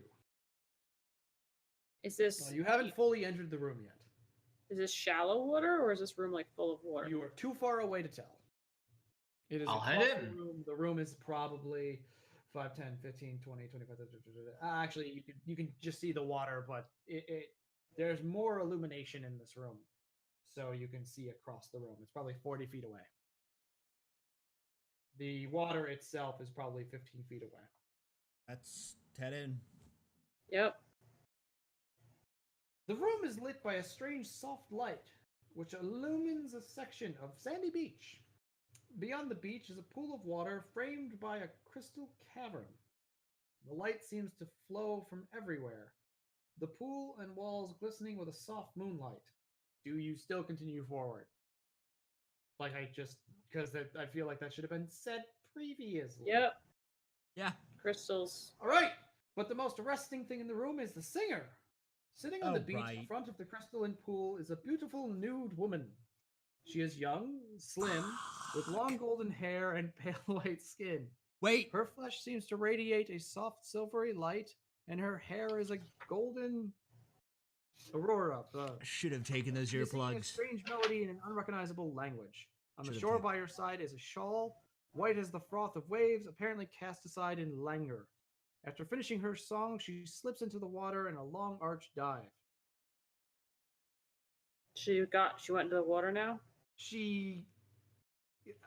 Is this You haven't fully entered the room yet. is this shallow water or is this room like full of water? You are too far away to tell. It is I'll across head the in. room. The room is probably 5, 10, 15, 20, 25, 30, actually, you can just see the water, but there's more illumination in this room, so you can see across the room. It's probably 40 feet away. The water itself is probably 15 feet away. Let's head in. Yep. The room is lit by a strange soft light, which illumines a section of sandy beach. Beyond the beach is a pool of water framed by a crystal cavern. The light seems to flow from everywhere, the pool and walls glistening with a soft moonlight. Do you still continue forward? Like because I feel like that should have been said previously. Yep. Yeah. Crystals. All right, but the most arresting thing in the room is the singer. Sitting on the beach in right. front of the crystalline pool is a beautiful nude woman. She is young, slim, with long golden hair and pale white skin. Wait. Her flesh seems to radiate a soft silvery light, and her hair is a golden aurora. I should have taken those She is singing a earplugs. strange melody in an unrecognizable language. On the Should've shore taken- by her side is a shawl, white as the froth of waves, apparently cast aside in languor. After finishing her song, she slips into the water in a long arch dive. She went into the water now?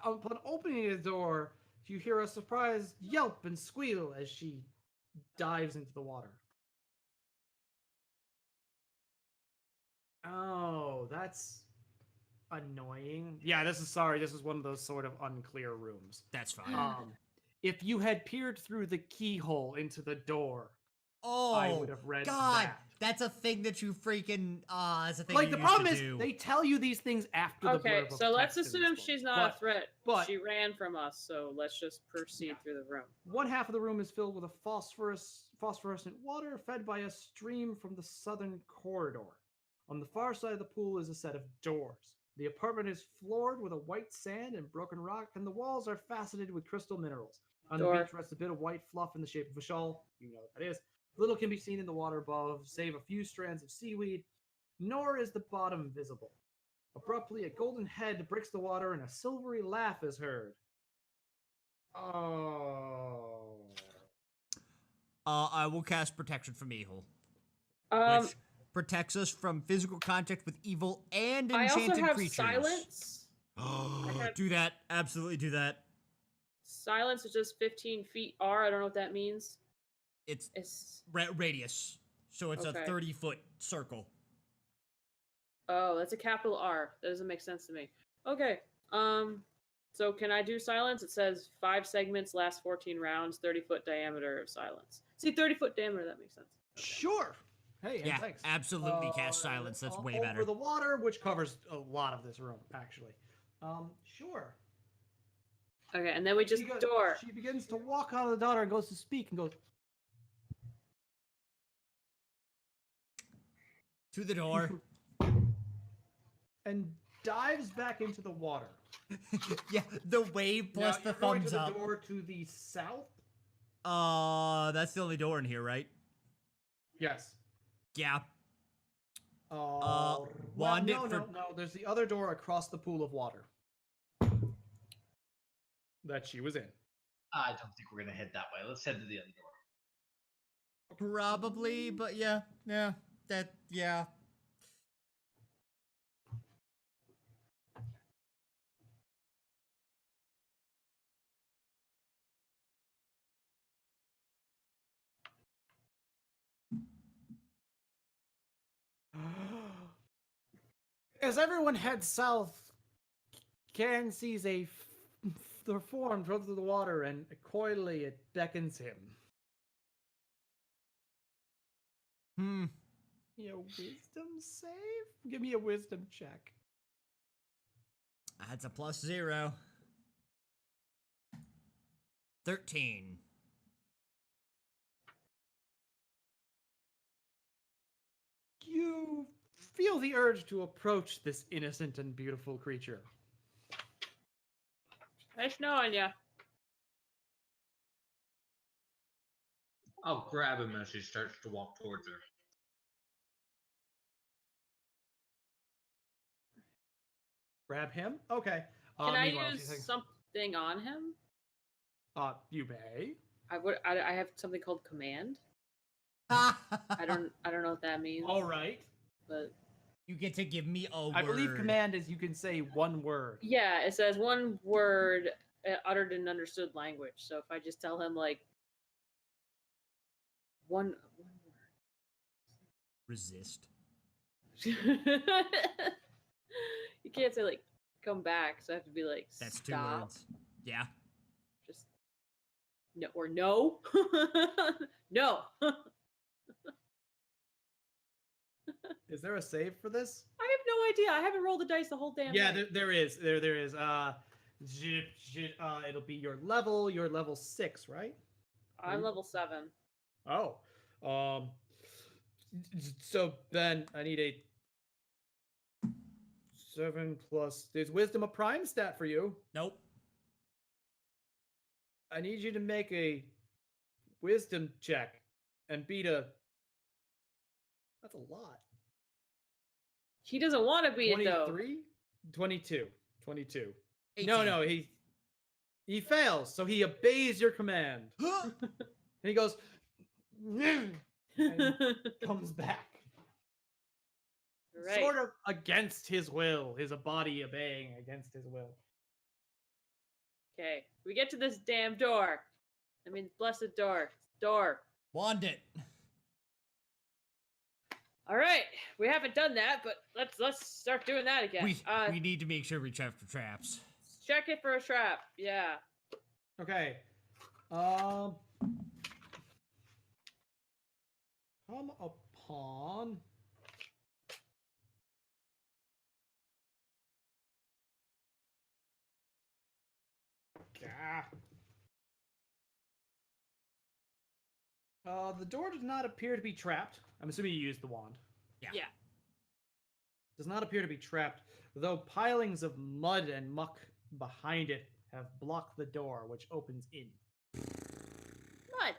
Upon opening the door, you hear a surprised yelp and squeal as she dives into the water. Oh, that's annoying. Yeah, this is one of those sort of unclear rooms. That's fine. If you had peered through the keyhole into the door, Oh, I would have read God, that. that's a thing that you freaking. That's a thing. Like you the used problem to is, do. they tell you these things after the Okay, blurb of so let's text in assume this book. she's not a threat. but- She ran from us, so let's just proceed through the room. One half of the room is filled with a phosphorescent water fed by a stream from the southern corridor. On the far side of the pool is a set of doors. The apartment is floored with a white sand and broken rock, and the walls are faceted with crystal minerals. On Door. the beach rests a bit of white fluff in the shape of a shawl. You know what that is. Little can be seen in the water above, save a few strands of seaweed, nor is the bottom visible. Abruptly, a golden head breaks the water, and a silvery laugh is heard. Oh. I will cast protection from evil, Um, which protects us from physical contact with evil and I enchanted also have creatures. silence. have- Do that. Absolutely do that. Silence is just 15 feet R. I don't know what that means. It's It's radius, so it's Okay. a 30-foot circle. oh, that's a capital R. That doesn't make sense to me. Okay. So can I do silence? It says 5 segments, last 14 rounds, 30-foot diameter of silence. See, 30-foot diameter. That makes sense. Sure. Hey, and Yeah, thanks. absolutely cast silence. That's way better. Over the water, which covers a lot of this room, actually. Sure. Okay, and then we just door. She begins to walk out of the door and goes to speak and goes, To the door. and dives back into the water. Yeah, the wave plus Now, the you're going thumbs to the up. door to the south? That's the only door in here, right? Yes. Yeah. wand it no, for- no. There's the other door across the pool of water that she was in. I don't think we're gonna head that way. Let's head to the other door. Probably, but yeah. As everyone heads south, Can sees the form float through the water, and coyly it beckons him. Wisdom save? Give me a wisdom check. That's a +0. 13. You feel the urge to approach this innocent and beautiful creature. Nice knowing ya. I'll grab him as she starts to walk towards her. Grab him? Okay. Can I meanwhile, use she's like, something on him? You may. I have something called command. I I don't know what that means. All right. But You get to give me a word. I believe command is you can say one word. yeah, it says one word uttered in understood language. So if I just tell him like one word. Resist. You can't say like come back, so I have to be like That's stop. 2 words. Yeah. Just no or no. No. Is there a save for this? I have no idea. I haven't rolled the dice the whole damn Yeah, night. there is. There is. It'll be your level. You're level 6, right? I'm level 7. Oh. So then I need a 7 plus. There's wisdom a prime stat for you. Nope. I need you to make a wisdom check and beat a. That's a lot. He doesn't want to beat it though. 23? 22. 22. 18. No, he fails, so he obeys your command. And he goes and comes back. Right. Sort of against his will, his body obeying against his will. Okay. We get to this damn door. I mean, blessed door. Door. Wand it. All right. We haven't done that, but let's start doing that again. We need to make sure we check for traps. Check it for a trap. Yeah. Okay. Come upon. The door does not appear to be trapped. I'm assuming you used the wand. Yeah. Does not appear to be trapped, though pilings of mud and muck behind it have blocked the door, which opens in. What?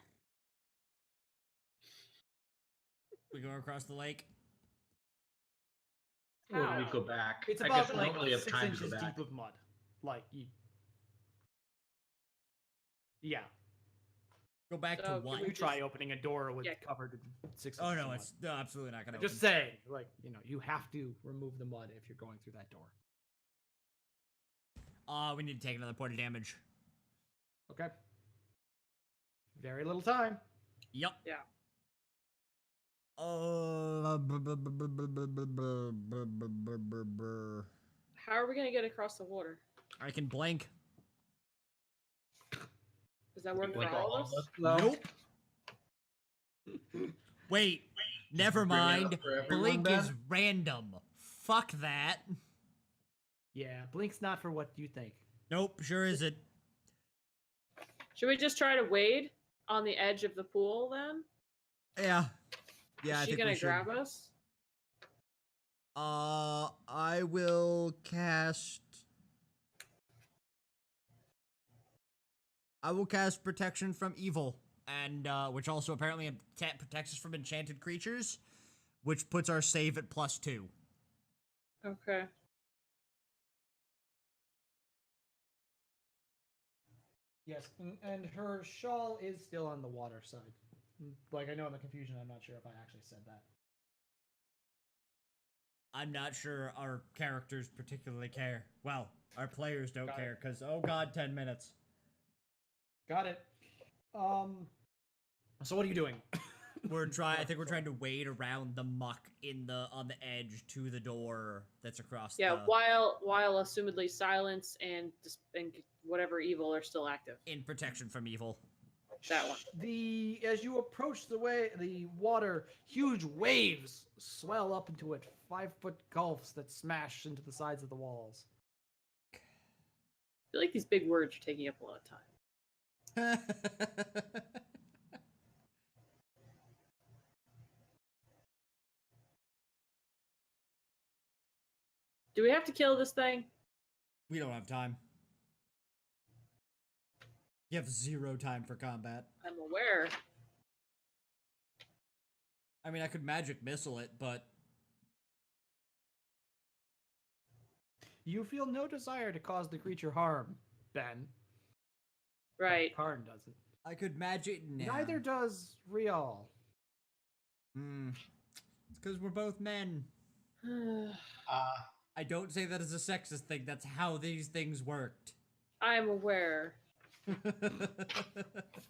We go across the lake. Or do we How? go back? It's I about guess we like don't really have 6 time to inches go back. deep of mud. Like you. Yeah. Go back So to can what? we You try opening a door with Yeah. covered in 6 Oh inches no, of it's no, absolutely not gonna. mud. Just saying, like, you have to remove the mud if you're going through that door. We need to take another point of damage. Okay. Very little time. Yup. Yeah. How are we gonna get across the water? I can blank. Does that work for Like all of us? Nope. Wait. Never Bring it up mind. for everyone, Blink Ben? is random. Fuck that. Yeah, blink's not for what you think. Nope. Sure isn't. Should we just try to wade on the edge of the pool then? Yeah. Yeah. I Is she think gonna we should. grab us? I will cast. I will cast protection from evil, and which also apparently protects us from enchanted creatures. which puts our save at +2. Okay. Yes, and her shawl is still on the water side. Like, I know in the confusion, I'm not sure if I actually said that. I'm not sure our characters particularly care. Well, our players don't Got care, because, oh god, 10 minutes. Got it. So what are you doing? I think we're trying to wade around the muck on the edge to the door that's across Yeah, the... while assumedly silence and whatever evil are still active. In protection from evil. That one. As you approach the water, huge waves swell up into it, 5-foot gulfs that smash into the sides of the walls. I feel like these big words are taking up a lot of time. Do we have to kill this thing? We don't have time. You have 0 time for combat. I'm aware. I mean, I could magic missile it, but... You feel no desire to cause the creature harm, Ben. Right. Karn doesn't. I could magic... Nah. Neither does Rial. It's because we're both men. I don't say that as a sexist thing. That's how these things worked. I'm aware.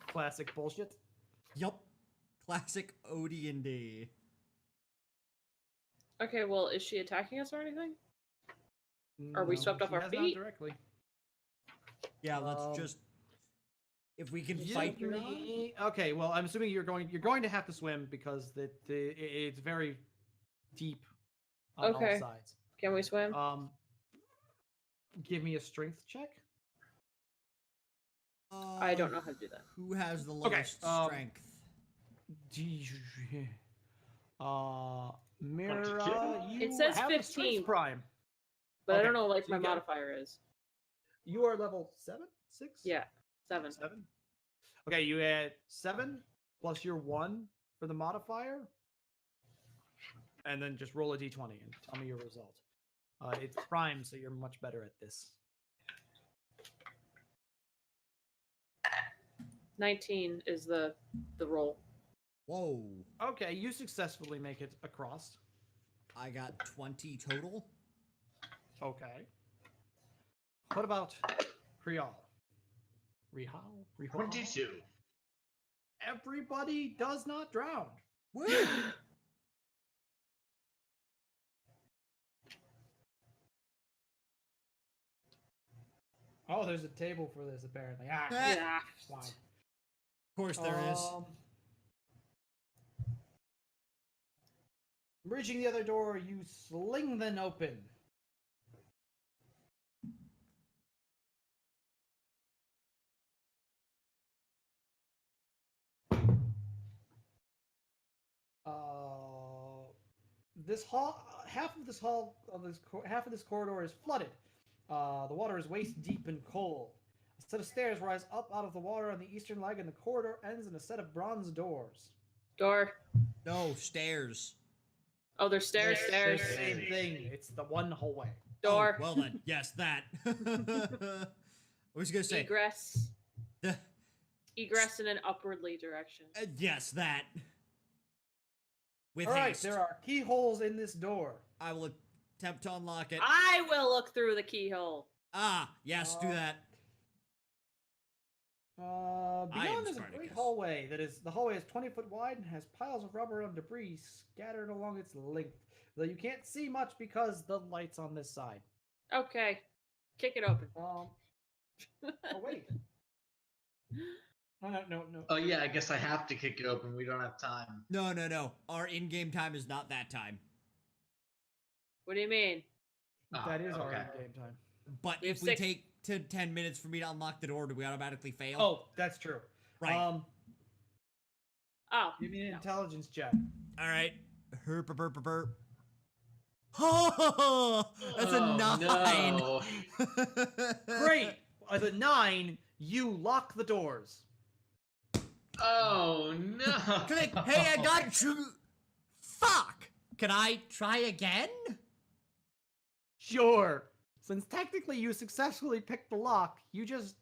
Classic bullshit. Yup. Classic OD&D. Okay, well, is she attacking us or anything? Are we swept off she our has feet? Not directly. Yeah, let's just... If we can Yeah, fight... Okay, well, I'm assuming you're going to have to swim because it's very deep on all sides. Can we swim? Give me a strength check. I don't know how to do that. Who has the lowest strength? Mira, you It says have 15. a strength prime. But I Okay, don't know, like, so my you got- modifier is. You are level 7? 6? Yeah, 7. 7? Okay, you add 7 plus your 1 for the modifier. And then just roll a d20 and tell me your result. It's prime, so you're much better at this. 19 is the roll. Whoa. Okay, you successfully make it across. I got 20 total. Okay. What about Rial? 22. Everybody does not drown. Woo! Oh, there's a table for this, apparently. Ah, Yeah. fine. Of course there is. Reaching the other door, you sling them open. This hall, half of this corridor is flooded. The water is waist deep and cold. A set of stairs rise up out of the water on the eastern leg, and the corridor ends in a set of bronze doors. Door. No, stairs. Oh, there's stairs. They're the same thing. It's the one hallway. Door. Oh, well then, yes, that. I was gonna say. Egress. The, Egress in an upwardly direction. yes, that. With All right, haste. there are keyholes in this door. I will attempt to unlock it. I will look through the keyhole. Ah, yes, do that. Beyond is a great Spartacus. hallway. The hallway is 20 foot wide and has piles of rubber and debris scattered along its length. Though you can't see much because the light's on this side. Okay. Kick it open. Oh wait. No. Oh yeah, I guess I have to kick it open. We don't have time. No. Our in-game time is not that time. What do you mean? That is our okay. game time. But We have if we 6. take to 10 minutes for me to unlock the door, do we automatically fail? Oh, that's true. Right. Oh. Give me an no. intelligence check. All right. Herp. Oh, that's a 9. No. Great. As a 9, you lock the doors. Oh no. Click. Hey, I got you. Fuck. Can I try again? Sure. Since technically you successfully picked the lock, you just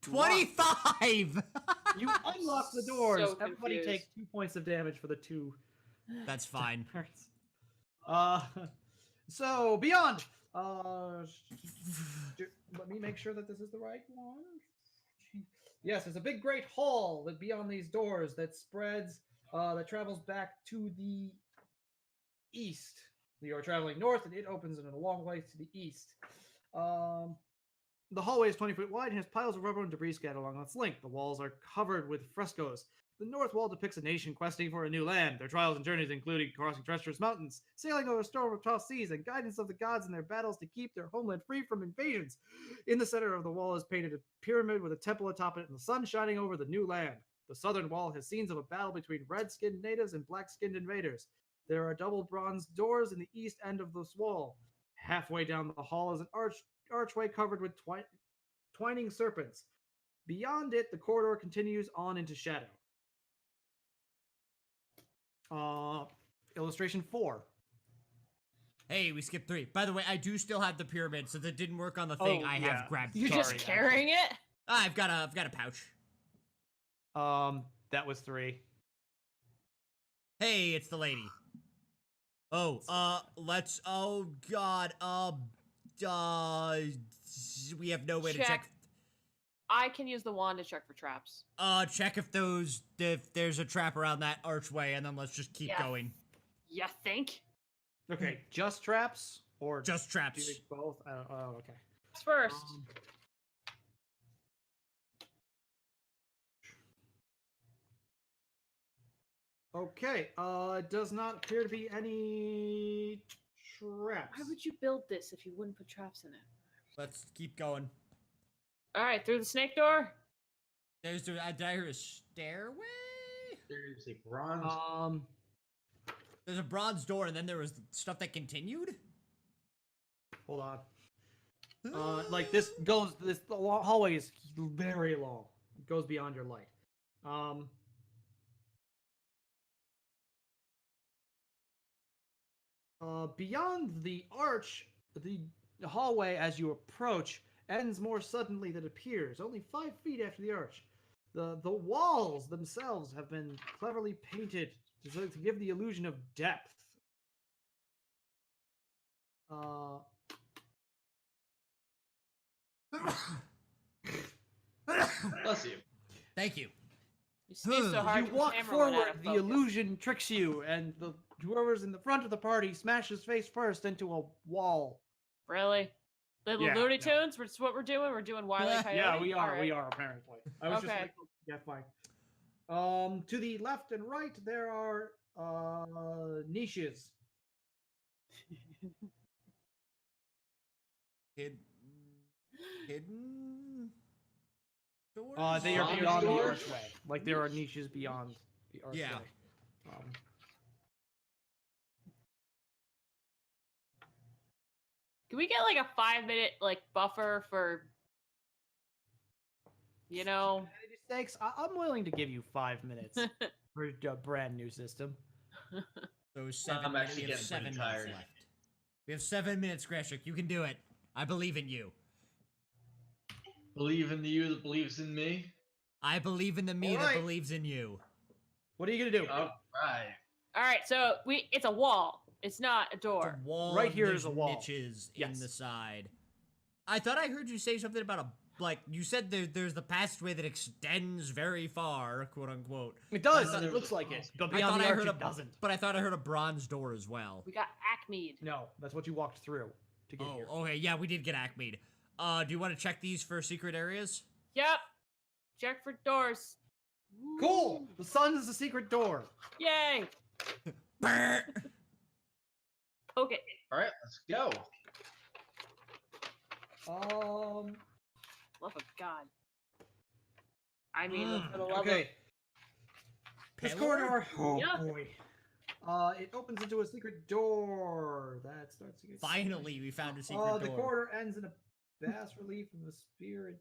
25! you unlock the doors. So Everybody confused. take 2 points of damage for the 2. That's fine. So beyond. Let me make sure that this is the right one. Yes, there's a big, great hall that beyond these doors that spreads, that travels back to the east. You are traveling north, and it opens in a long way to the east. The hallway is 20 feet wide and has piles of rubble and debris scattered along its length. The walls are covered with frescoes. The north wall depicts a nation questing for a new land. Their trials and journeys including crossing treacherous mountains, sailing over storm of tossed seas, and guidance of the gods in their battles to keep their homeland free from invasions. In the center of the wall is painted a pyramid with a temple atop it and the sun shining over the new land. The southern wall has scenes of a battle between red-skinned natives and black-skinned invaders. There are double bronze doors in the east end of this wall. Halfway down the hall is an archway covered with twining serpents. Beyond it, the corridor continues on into shadow. Illustration 4. Hey, we skipped 3. By the way, I do still have the pyramid, so that didn't work on the thing. Oh, I yeah. have grabbed. You're Sorry, just carrying it? I've got a pouch. That was 3. Hey, it's the lady. Oh, let's. Oh God. We have no way to check. I can use the wand to check for traps. Check if there's a trap around that archway, and then let's just keep going. You think? Okay, just traps or Just do you traps. think both? Oh, okay. First. Okay. It does not appear to be any traps. Why would you build this if you wouldn't put traps in it? Let's keep going. All right, through the snake door. Did I hear a stairway? There's a bronze. There's a bronze door, and then there was stuff that continued. Hold on. Like this goes. The hallway is very long. It goes beyond your light. Beyond the arch, the hallway as you approach ends more suddenly than it appears. Only 5 feet after the arch, the walls themselves have been cleverly painted to give the illusion of depth. Bless you. Thank you. You sneeze so hard You your walk camera went out forward, of the focus. illusion tricks you, and whoever's in the front of the party smashes face first into a wall. Really? Little Yeah, Looney no. Tunes? Which is what we're doing? We're doing Wile E. Coyote? Yeah, we are. Alright. We are apparently. I was just Okay. like, yeah, fine. To the left and right, there are niches. Hidden doors. They are Bronze beyond the doors? archway. Like there are niches beyond the archway. Yeah. Can we get like a 5-minute like buffer for, you know? Mistakes. I'm willing to give you 5 minutes for a brand new system. Those 7 I'm minutes. actually We have getting 7 pretty minutes tired. left. We have 7 minutes, Greshik. You can do it. I believe in you. Believe in the you that believes in me. I believe in the me that Alright. believes in you. What are you gonna do? All right. All right, so it's a wall. It's not a It's door. a wall. Right and here there's is a wall. niches Yes. in the side. I thought I heard you say something about you said there's the passageway that extends very far, quote unquote. It does. I thought It there looks was- like it, but I beyond thought the I arch, heard it doesn't. but I thought I heard a bronze door as well. We got Acmead. No, that's what you walked through to get here. Oh, okay, yeah, we did get Acmead. Do you want to check these for secret areas? Yep. Check for doors. Cool. The sun is the secret door. Yay. Brr. Poke it. All right. Let's go. Love of God. I mean, for the love Okay. This Paylor? corridor. Oh Yeah. boy. It opens into a secret door that starts to get. Finally, we found a secret The door. corridor ends in a bas relief of a spirit.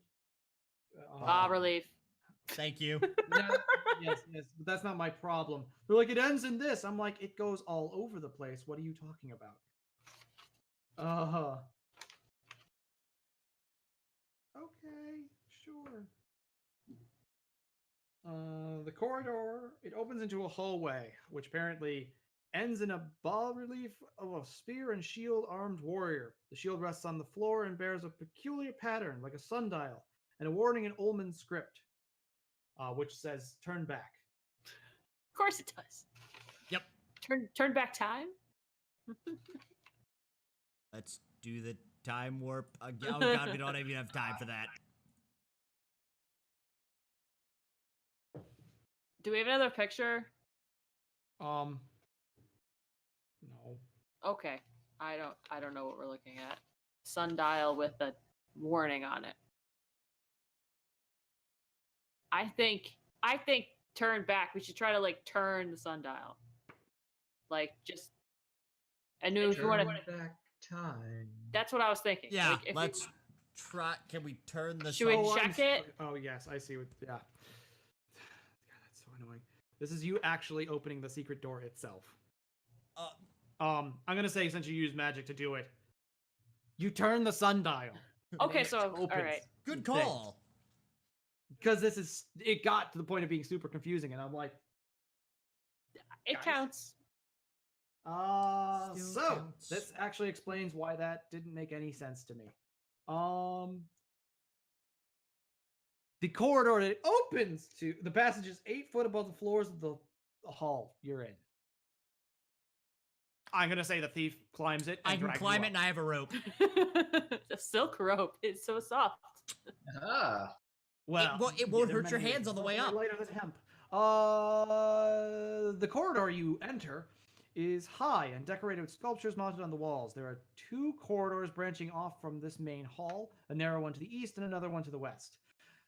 relief. Thank you. Yes, but that's not my problem. They're like, it ends in this. I'm like, it goes all over the place. What are you talking about? Okay, sure. The corridor, it opens into a hallway, which apparently ends in a bas-relief of a spear and shield armed warrior. The shield rests on the floor and bears a peculiar pattern, like a sundial, and a warning in Ullman script, which says, turn back. Of course it does. Yep. Turn back time? Let's do the time warp. Oh god, we don't even have time for that. Do we have another picture? No. Okay. I don't know what we're looking at. Sundial with a warning on it. I think turn back. We should try to like turn the sundial. Like just I knew if you want to back time. That's what I was thinking. Yeah, like, let's try. Can we turn the? Should we check it? Oh yes, I see. Yeah. God, that's so annoying. This is you actually opening the secret door itself. I'm gonna say since you use magic to do it, you turn the sundial. Okay, so all right. Good call. Because it got to the point of being super confusing, and I'm like, It guys. counts. Still counts. This actually explains why that didn't make any sense to me. The corridor it opens to the passage is 8 foot above the floors of the hall you're in. I'm gonna say the thief climbs it. I can climb it, and I have a rope. The silk rope is so soft. Ah. Well, it won't hurt your hands on the way up. Lighter than hemp. The corridor you enter is high and decorated with sculptures mounted on the walls. There are 2 corridors branching off from this main hall, a narrow one to the east and another one to the west.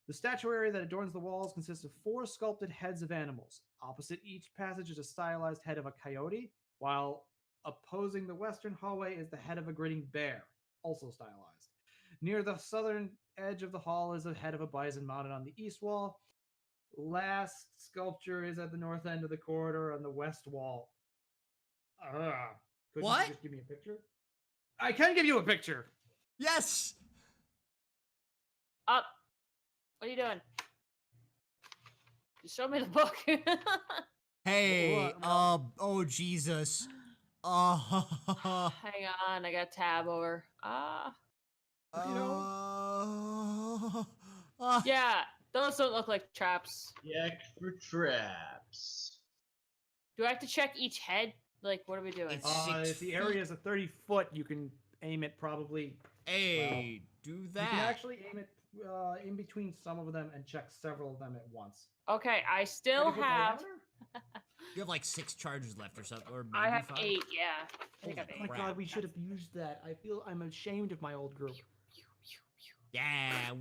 The statuary that adorns the walls consists of 4 sculpted heads of animals. Opposite each passage is a stylized head of a coyote, while opposing the western hallway is the head of a grinning bear, also stylized. Near the southern edge of the hall is the head of a bison mounted on the east wall. Last sculpture is at the north end of the corridor on the west wall. Couldn't What? you just give me a picture? I can give you a picture. Yes. Up. What are you doing? Just show me the book. Hey. Oh Jesus. Oh. Hang on, I got tab over. Yeah, those don't look like traps. Check for traps. Do I have to check each head? Like, what are we doing? If the area is a 30 foot, you can aim it probably. Hey, do You that. can actually aim it in between some of them and check several of them at once. Okay, I still 30 foot have. diameter? You have like 6 charges left or something, or maybe I have 5. 8. Yeah, I think I have Holy 8. Oh my god, we should have used that. I'm ashamed of my old group. Yeah.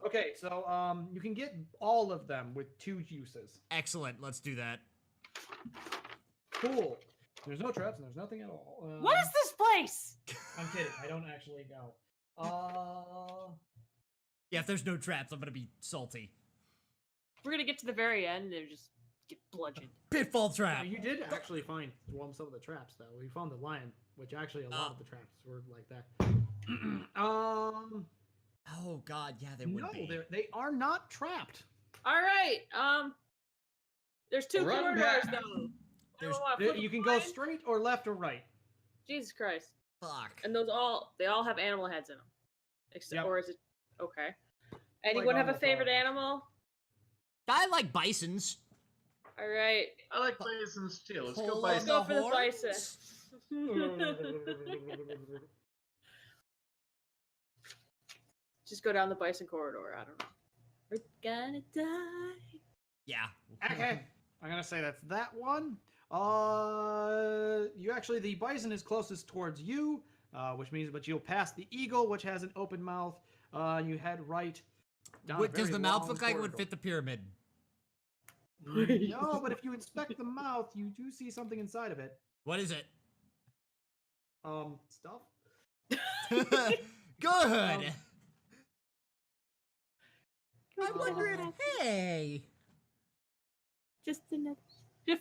Okay, so you can get all of them with 2 uses. Excellent. Let's do that. Cool. There's no traps and there's nothing at all. What is this place? I'm kidding. I don't actually know. Yeah, if there's no traps, I'm gonna be salty. We're gonna get to the very end and just get bludgeoned. Pitfall trap. You did actually find some of the traps, though. We found the lion, which actually a lot of the traps were like that. Oh god, yeah, they would be. No, they are not trapped. All right. There's 2 Run corridors back. though. There's- You can go straight or left or right. Jesus Christ. Fuck. And they all have animal heads in them. Except, Yep. or is it okay? Anyone Like have a almost favorite all of them. animal? I like bisons. All right. I like bisons too. Let's go Pull bison. on Go for the bison. horns. Just go down the bison corridor. I don't know. We're gonna die. Yeah. Okay. I'm gonna say that's that one. The bison is closest towards you, but you'll pass the eagle, which has an open mouth. You head right. Down a What does very the mouth long look like? It would corridor. fit the pyramid. No, but if you inspect the mouth, you do see something inside of it. What is it? Stuff. Good. I wondered, hey. Just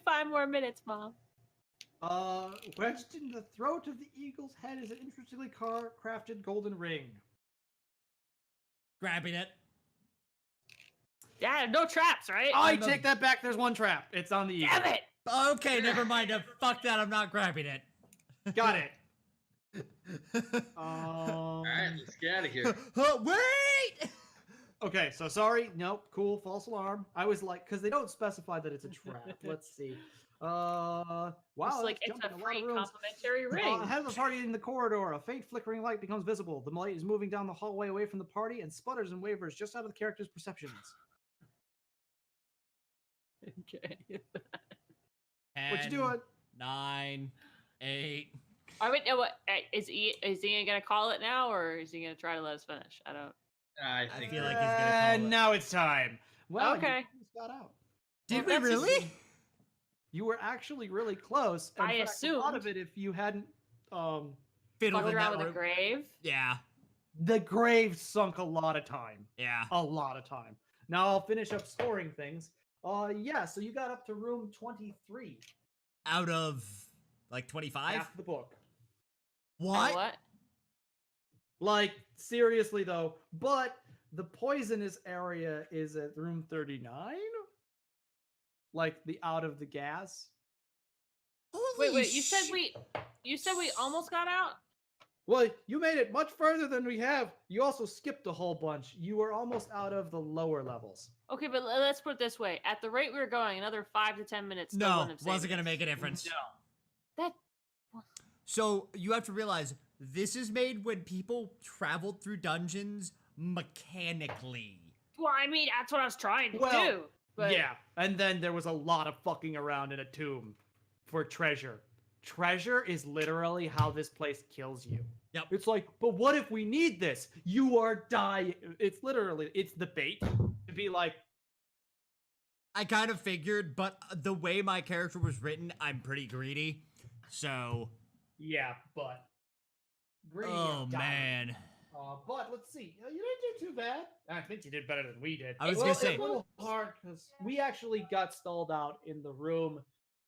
5 more minutes, Mom. Wedged in the throat of the eagle's head is an interestingly crafted golden ring. Grabbing it. Yeah, no traps, right? I take that back. There's one trap. It's on the eagle. Damn it! Okay, never mind. Fuck that. I'm not grabbing it. Got it. All right, let's get out of here. Wait! Okay, so sorry. Nope. Cool. False alarm. I was like, because they don't specify that it's a trap. Let's see. Wow. It's like that's it's a jumping lot of free rooms. complimentary ring. Ahead of the party in the corridor, a faint flickering light becomes visible. The light is moving down the hallway away from the party and sputters and wavers just out of the character's perceptions. Okay. What you doing? 9, 8. I mean, what is Ian gonna call it now, or is he gonna try to let us finish? I don't. I I think feel like he's gonna call And it. now it's time. Well, Okay. you just got out. Did Well, we that's just- really? You were actually really close. I In fact, a lot of assumed. it if you hadn't. Fiddled Fucked in around that with a room. grave. Yeah, The grave sunk a lot of time. yeah. A lot of time. Now I'll finish up scoring things. Yeah. So you got up to room 23. Out of like 25? Half the book. What? What? Like seriously though, but the poisonous area is at room 39. Like the out of the gas. Holy Wait. You said we almost got out. Well, you made it much further than we have. You also skipped a whole bunch. You were almost out of the lower levels. Okay, but let's put it this way: at the rate we were going, another 5 to 10 minutes. still No, wouldn't have saved wasn't gonna us. make a difference. That. So you have to realize this is made when people traveled through dungeons mechanically. Well, I mean, that's what I was trying to Well, do. But Yeah, and then there was a lot of fucking around in a tomb for treasure. Treasure is literally how this place kills you. Yep. It's like, but what if we need this? You are dying. It's literally, it's the bait to be like, I kind of figured, but the way my character was written, I'm pretty greedy. So, yeah, but. Greedy oh and dying. man. But let's see. You didn't do too bad. I think you did better than we did. I was Well, gonna say- it's a little hard because we actually got stalled out in the room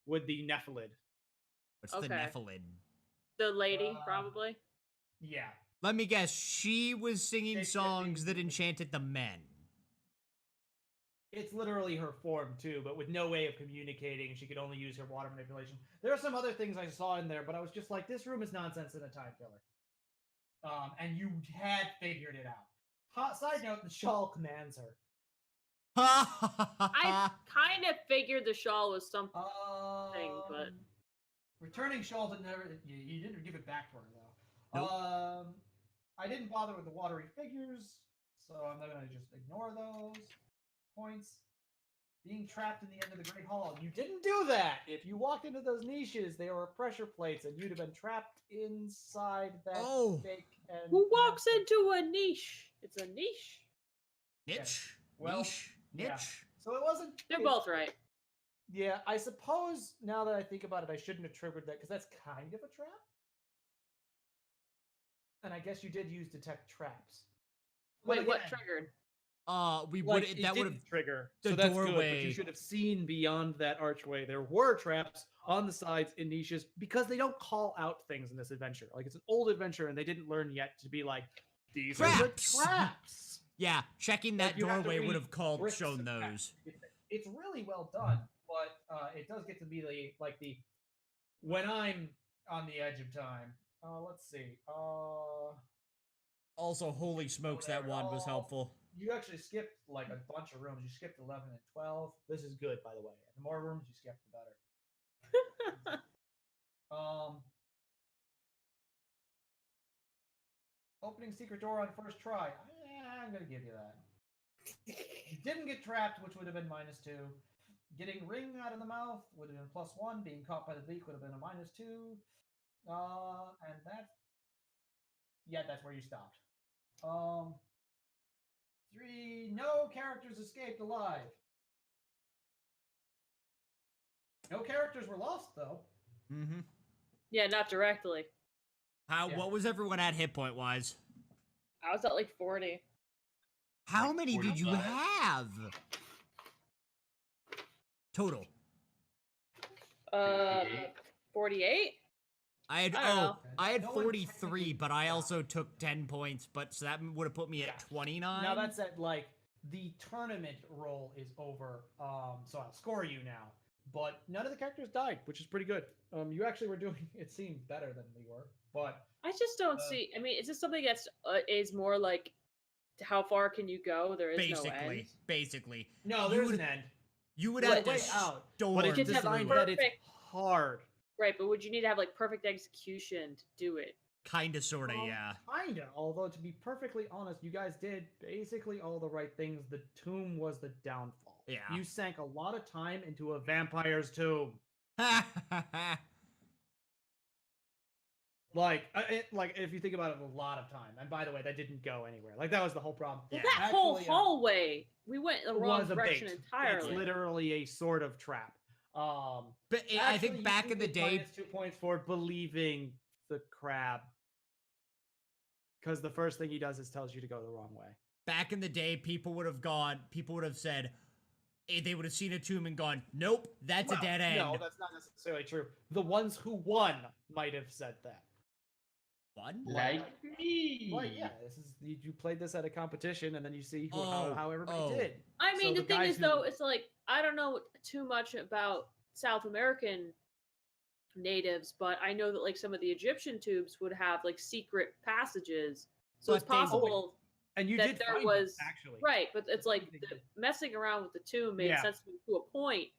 with the Nephilim. What's the Okay. Nephilim? the lady, Uh, probably. Yeah. Let me guess, she was singing It's songs that getting- enchanted the men. It's literally her form too, but with no way of communicating. She could only use her water manipulation. There are some other things I saw in there, but I was just like, this room is nonsense and a time killer. And you had figured it out. Side note, the shawl commands her. I kind of figured the shawl was something, but Returning shawl didn't ever. You didn't give it back to her though. Nope. I didn't bother with the watery figures, so I'm not gonna just ignore those points. Being trapped in the end of the Great Hall. You didn't do that! If you walked into those niches, they were pressure plates, and you'd have been trapped inside that Oh. fake and who walks into a niche? It's a niche. Niche? Well, Niche? Niche? yeah. So it wasn't. They're it- both right. Yeah, I suppose now that I think about it, I shouldn't have triggered that because that's kind of a trap. And I guess you did use detect traps. But Wait, what again, triggered? We like, would it that would didn't have trigger. the So that's good. But doorway- you should have seen beyond that archway. There were traps on the sides in niches because they don't call out things in this adventure. Like it's an old adventure, and they didn't learn yet to be like these are Traps! the traps. yeah, checking Like, that you have to doorway would read have called bricks shown and those. It's really well done, but it does get to be the when I'm on the edge of time. Let's see. Also, holy smokes, that Whatever. wand was Oh. helpful. You actually skipped like a bunch of rooms. You skipped 11 and 12. This is good, by the way. The more rooms you skip, the better. Opening secret door on first try. I'm gonna give you that. You didn't get trapped, which would have been -2. Getting ring out of the mouth would have been +1. Being caught by the beak would have been a -2. And that's where you stopped. 3. No characters escaped alive. No characters were lost though. Mm-hmm. Yeah, not directly. How? Yeah. What was everyone at hit point wise? I was at like 40. How Like many did you 45? have? Total. 48. I had I don't know. I had No one 43, technically but I died. also took 10 points, but so that would have put me at 29. Now that's at like the tournament roll is over. So I'll score you now. But none of the characters died, which is pretty good. You actually were doing it seemed better than we were. But I just don't see. I mean, is this something that's is more like how far can you go? There is no end. Basically. no, You there's would- an end. You would There's have a way to out, storm but it's You'd have designed through that it's perfect- hard. Right, but would you need to have like perfect execution to do it? Kinda, sorta, yeah. Kinda. Although to be perfectly honest, you guys did basically all the right things. The tomb was the downfall. Yeah. You sank a lot of time into a vampire's tomb. Like if you think about it, a lot of time. And by the way, that didn't go anywhere. Like that was the whole problem. Well, Yeah. that whole Actually, hallway, we went in the it wrong was a direction bait. entirely. It's literally a sort of trap. But I Actually, think you back do in the get day, -2 points for believing the crab, because the first thing he does is tells you to go the wrong way. people would have said, they would have seen a tomb and gone, nope, that's a Well, dead end. No, that's not necessarily true. The ones who won might have said that. One? Like me. Well, yeah, this is you played this at a competition, and then you see Oh, how everybody oh. did. I mean, So the the thing guys is, though, who- it's like I don't know too much about South American natives, but I know that like some of the Egyptian tubes would have like secret passages, so it's But they- possible. And you that did there find was- them, actually. Right, but it's like They the, did. messing around with the tomb made Yeah. sense to me to a point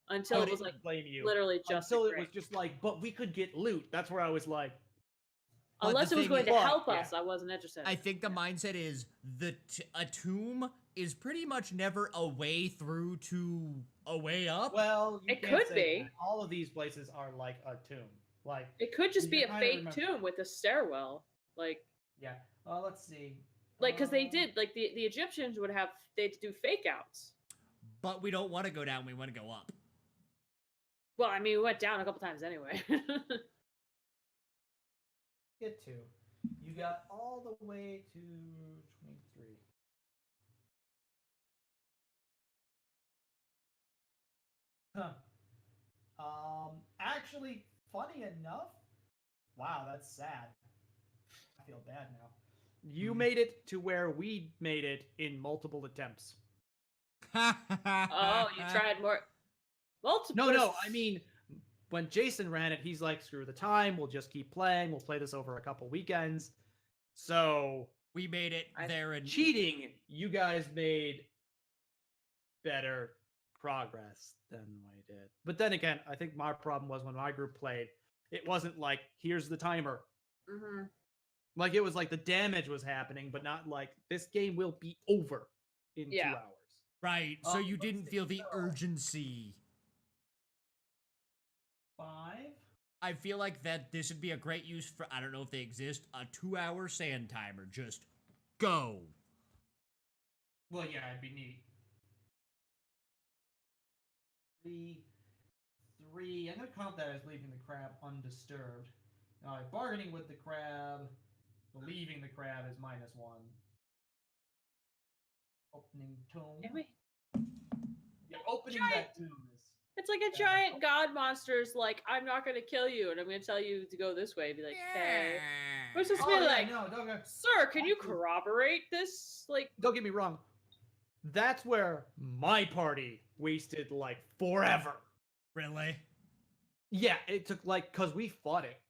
until But it was I like didn't blame you. literally just Until a it grave. was just like, but we could get loot. That's where I was like, But Unless the it was thing going is- to But, help yeah. us, I wasn't interested. I think the mindset is a tomb is pretty much never a way through to a way up. well, you It can't could say be. that. All of these places are like a tomb. Like, It could just You be a kinda fake remember- tomb with a stairwell, like yeah. Let's see. because they did like the Egyptians would have they'd do fake outs. But we don't want to go down, we want to go up. Well, I mean, we went down a couple times anyway. Get to. You got all the way to 23. Huh. Actually, funny enough, wow, that's sad. I feel bad now. You made it to where we made it in multiple attempts. Oh, you tried more. Multiple. No, I mean, when Jason ran it, he's like, screw the time, we'll just keep playing, we'll play this over a couple weekends. So, We made it I- there and cheating, you guys made better progress than we did. But then again, I think my problem was when my group played, it wasn't like, here's the timer. hmm Like, it was like the damage was happening, but not like, this game will be over in Yeah. 2 hours. right, so you let's didn't see. feel the So- urgency. 5? I feel like that this would be a great use for, I don't know if they exist, a 2-hour sand timer. Just go. Well, yeah, it'd be neat. 3. I'm gonna count that as leaving the crab undisturbed. Bargaining with the crab, leaving the crab is -1. Opening tomb. Yeah, opening that tomb is. It's like a giant god monster's like, I'm not gonna kill you, and I'm gonna tell you to go this way. Be like, okay. What's this Oh, be yeah, like? no, don't, Sir, can you Actually- corroborate this? Like, don't get me wrong. That's where my party wasted like forever. Really? Yeah, it took like because we fought it.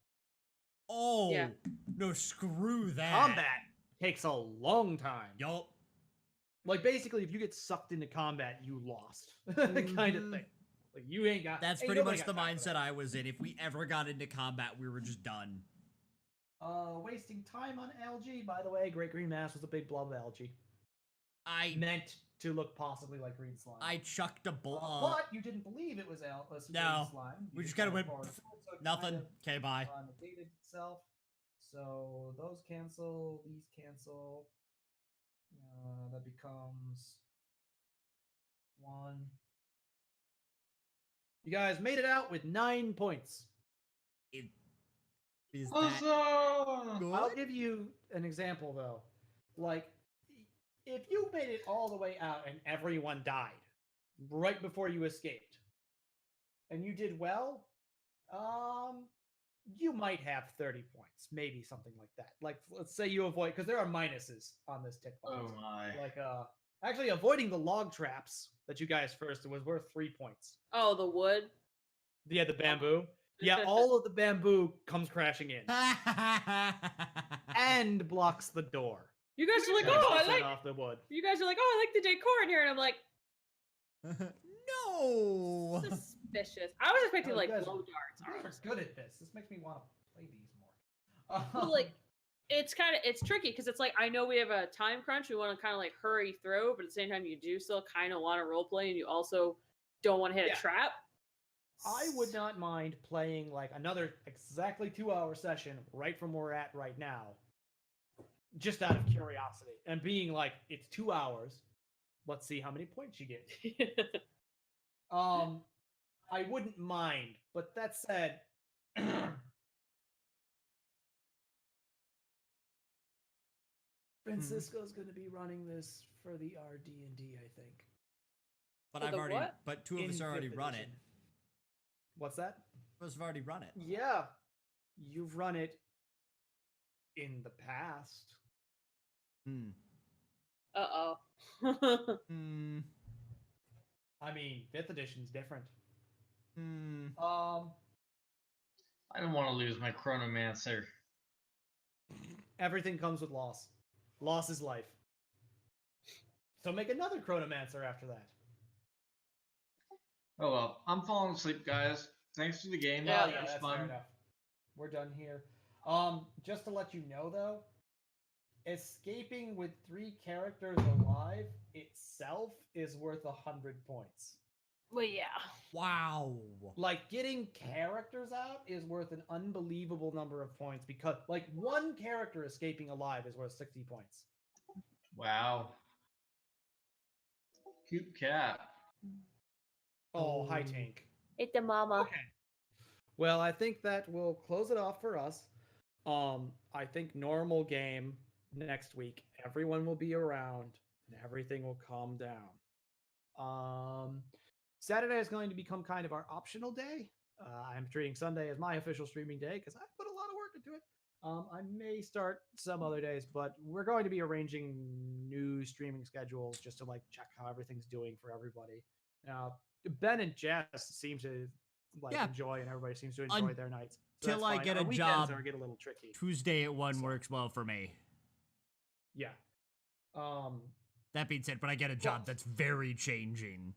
Oh, Yeah. no, screw that. Combat takes a long time. Yup. Like basically, if you get sucked into combat, you lost, kind of Mhm. thing. Like you ain't got. That's ain't pretty nobody much got the time for mindset I was in. If we ever got into combat, we were just done. that. Wasting time on algae. By the way, Great Green Mass was a big blob of algae, I meant to look possibly like green slime. chucked a ball. But you didn't believe it was green No, slime. we You just kinda went went, forward "Pff, forward, so it nothing. kind of, Okay, bye. negated itself. So those cancel. These cancel. That becomes 1. You guys made it out with 9 points. Is that Awesome! I'll good? give you an example though. Like if you made it all the way out and everyone died right before you escaped, and you did well, you might have 30 points, maybe something like that. Like, let's say you avoid, because there are minuses on this tick box. Oh my. Like, actually, avoiding the log traps that you guys first was worth 3 points. Oh, the wood. Yeah, the bamboo. Yeah, all of the bamboo comes crashing in and blocks the door. You guys are like, And oh, I knocks it like. off the wood. You guys are like, oh, I like the decor in here, and I'm like, No. suspicious. I was expecting Oh, like you guys blow are- darts. You guys are good at this. This makes me want to play these more. Well, like, it's tricky because it's like I know we have a time crunch. We want to kind of like hurry through, but at the same time, you do still kind of want to role play, and you also don't want to hit Yeah. a trap. I would not mind playing like another exactly 2-hour session right from where we're at right now, just out of curiosity and being like, it's 2 hours. Let's see how many points you get. I wouldn't mind, but that said, Francisco's going to be running this for the RD&D, I think. But For I've the already. what? But two of In us already fifth run it. edition. What's that? Two of us have already run it. Yeah, you've run it in the past. Hmm. Uh-oh. Hmm. I mean, 5th edition's different. Hmm. I don't want to lose my Chronomancer. Everything comes with loss. Loss is life. So make another Chronomancer after that. Oh well, I'm falling asleep, guys. Thanks for the game. Yeah, Oh, It was that's fun. fair enough. We're done here. Just to let you know, though, escaping with 3 characters alive itself is worth 100 points. Well, yeah. Wow. Like, getting characters out is worth an unbelievable number of points because, like, 1 character escaping alive is worth 60 points. Wow. Cute cat. Oh, hi, Tank. It's the mama. Okay. Well, I think that will close it off for us. I think normal game next week. Everyone will be around and everything will calm down. Saturday is going to become kind of our optional day. I'm treating Sunday as my official streaming day because I put a lot of work into it. I may start some other days, but we're going to be arranging new streaming schedules just to like check how everything's doing for everybody. Now, Ben and Jess seem to like Yeah. enjoy, and everybody seems to enjoy their nights. So Till that's I fine. get Our a weekends job. are get a little tricky. Tuesday at 1 works well for me. Yeah. That being said, but I get a job that's very changing.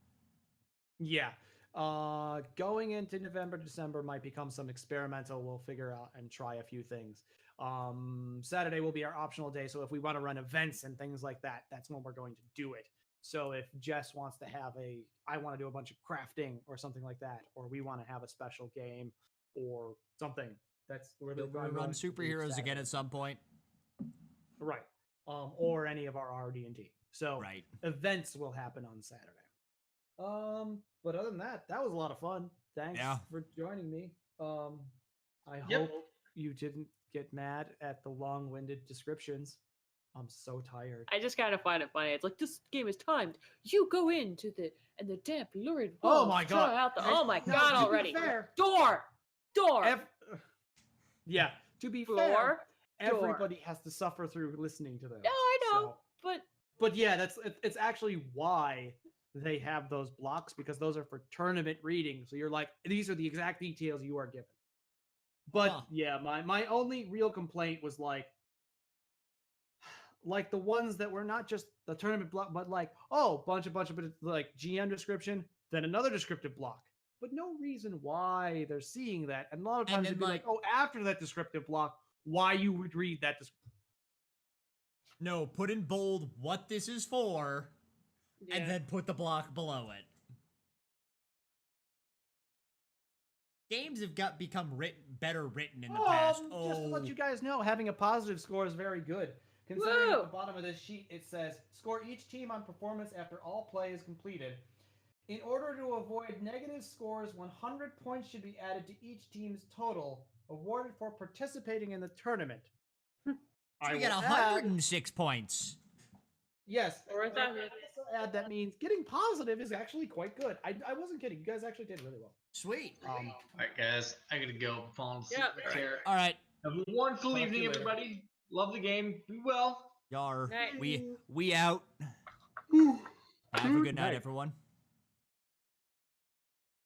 Yeah. Going into November, December might become some experimental. We'll figure out and try a few things. Saturday will be our optional day. So if we want to run events and things like that, that's when we're going to do it. So if Jess wants to have I want to do a bunch of crafting or something like that, or we want to have a special game or something, that's We'll really run superheroes again at some point. Right. Or any of our RD&D. So Right. events will happen on Saturday. But other than that, that was a lot of fun. Thanks Yeah. for joining me. I Yep. hope you didn't get mad at the long-winded descriptions. I'm so tired. I just kind of find it funny. It's like this game is timed. You go into the damp, lurid Oh walls, my try God. out the- Hey, oh my now, god! to be Already. fair, Door. Yeah, to be fair, Floor. everybody has to suffer through listening to those. No, I know, So- but But yeah, it's actually why they have those blocks, because those are for tournament reading. So you're like, these are the exact details you are given. But Huh. yeah, my only real complaint was like the ones that were not just the tournament block, but like, oh, bunch of like GM description, then another descriptive block. But no reason why they're seeing that. And a lot of And times then, it'd be like, like- oh, after that descriptive block, why you would read that No, put in bold what this is for, yeah. and then put the block below it. Games have become better written in the past. Just to let you guys know, having a positive score is very good. Considering Woo! at the bottom of this sheet, it says, score each team on performance after all play is completed. In order to avoid negative scores, 100 points should be added to each team's total, awarded for participating in the tournament. So I we get will 106 points. Yes. Or and that- I also add that means getting positive is actually quite good. I wasn't kidding. You guys actually did really well. Sweet. All right, guys, I gotta go. I'm falling asleep Yeah, in all the right. chair. All right. Have a wonderful Talk to evening, you later. everybody. Love the game. Be well. Yar. Night. We out. Have a good night, everyone.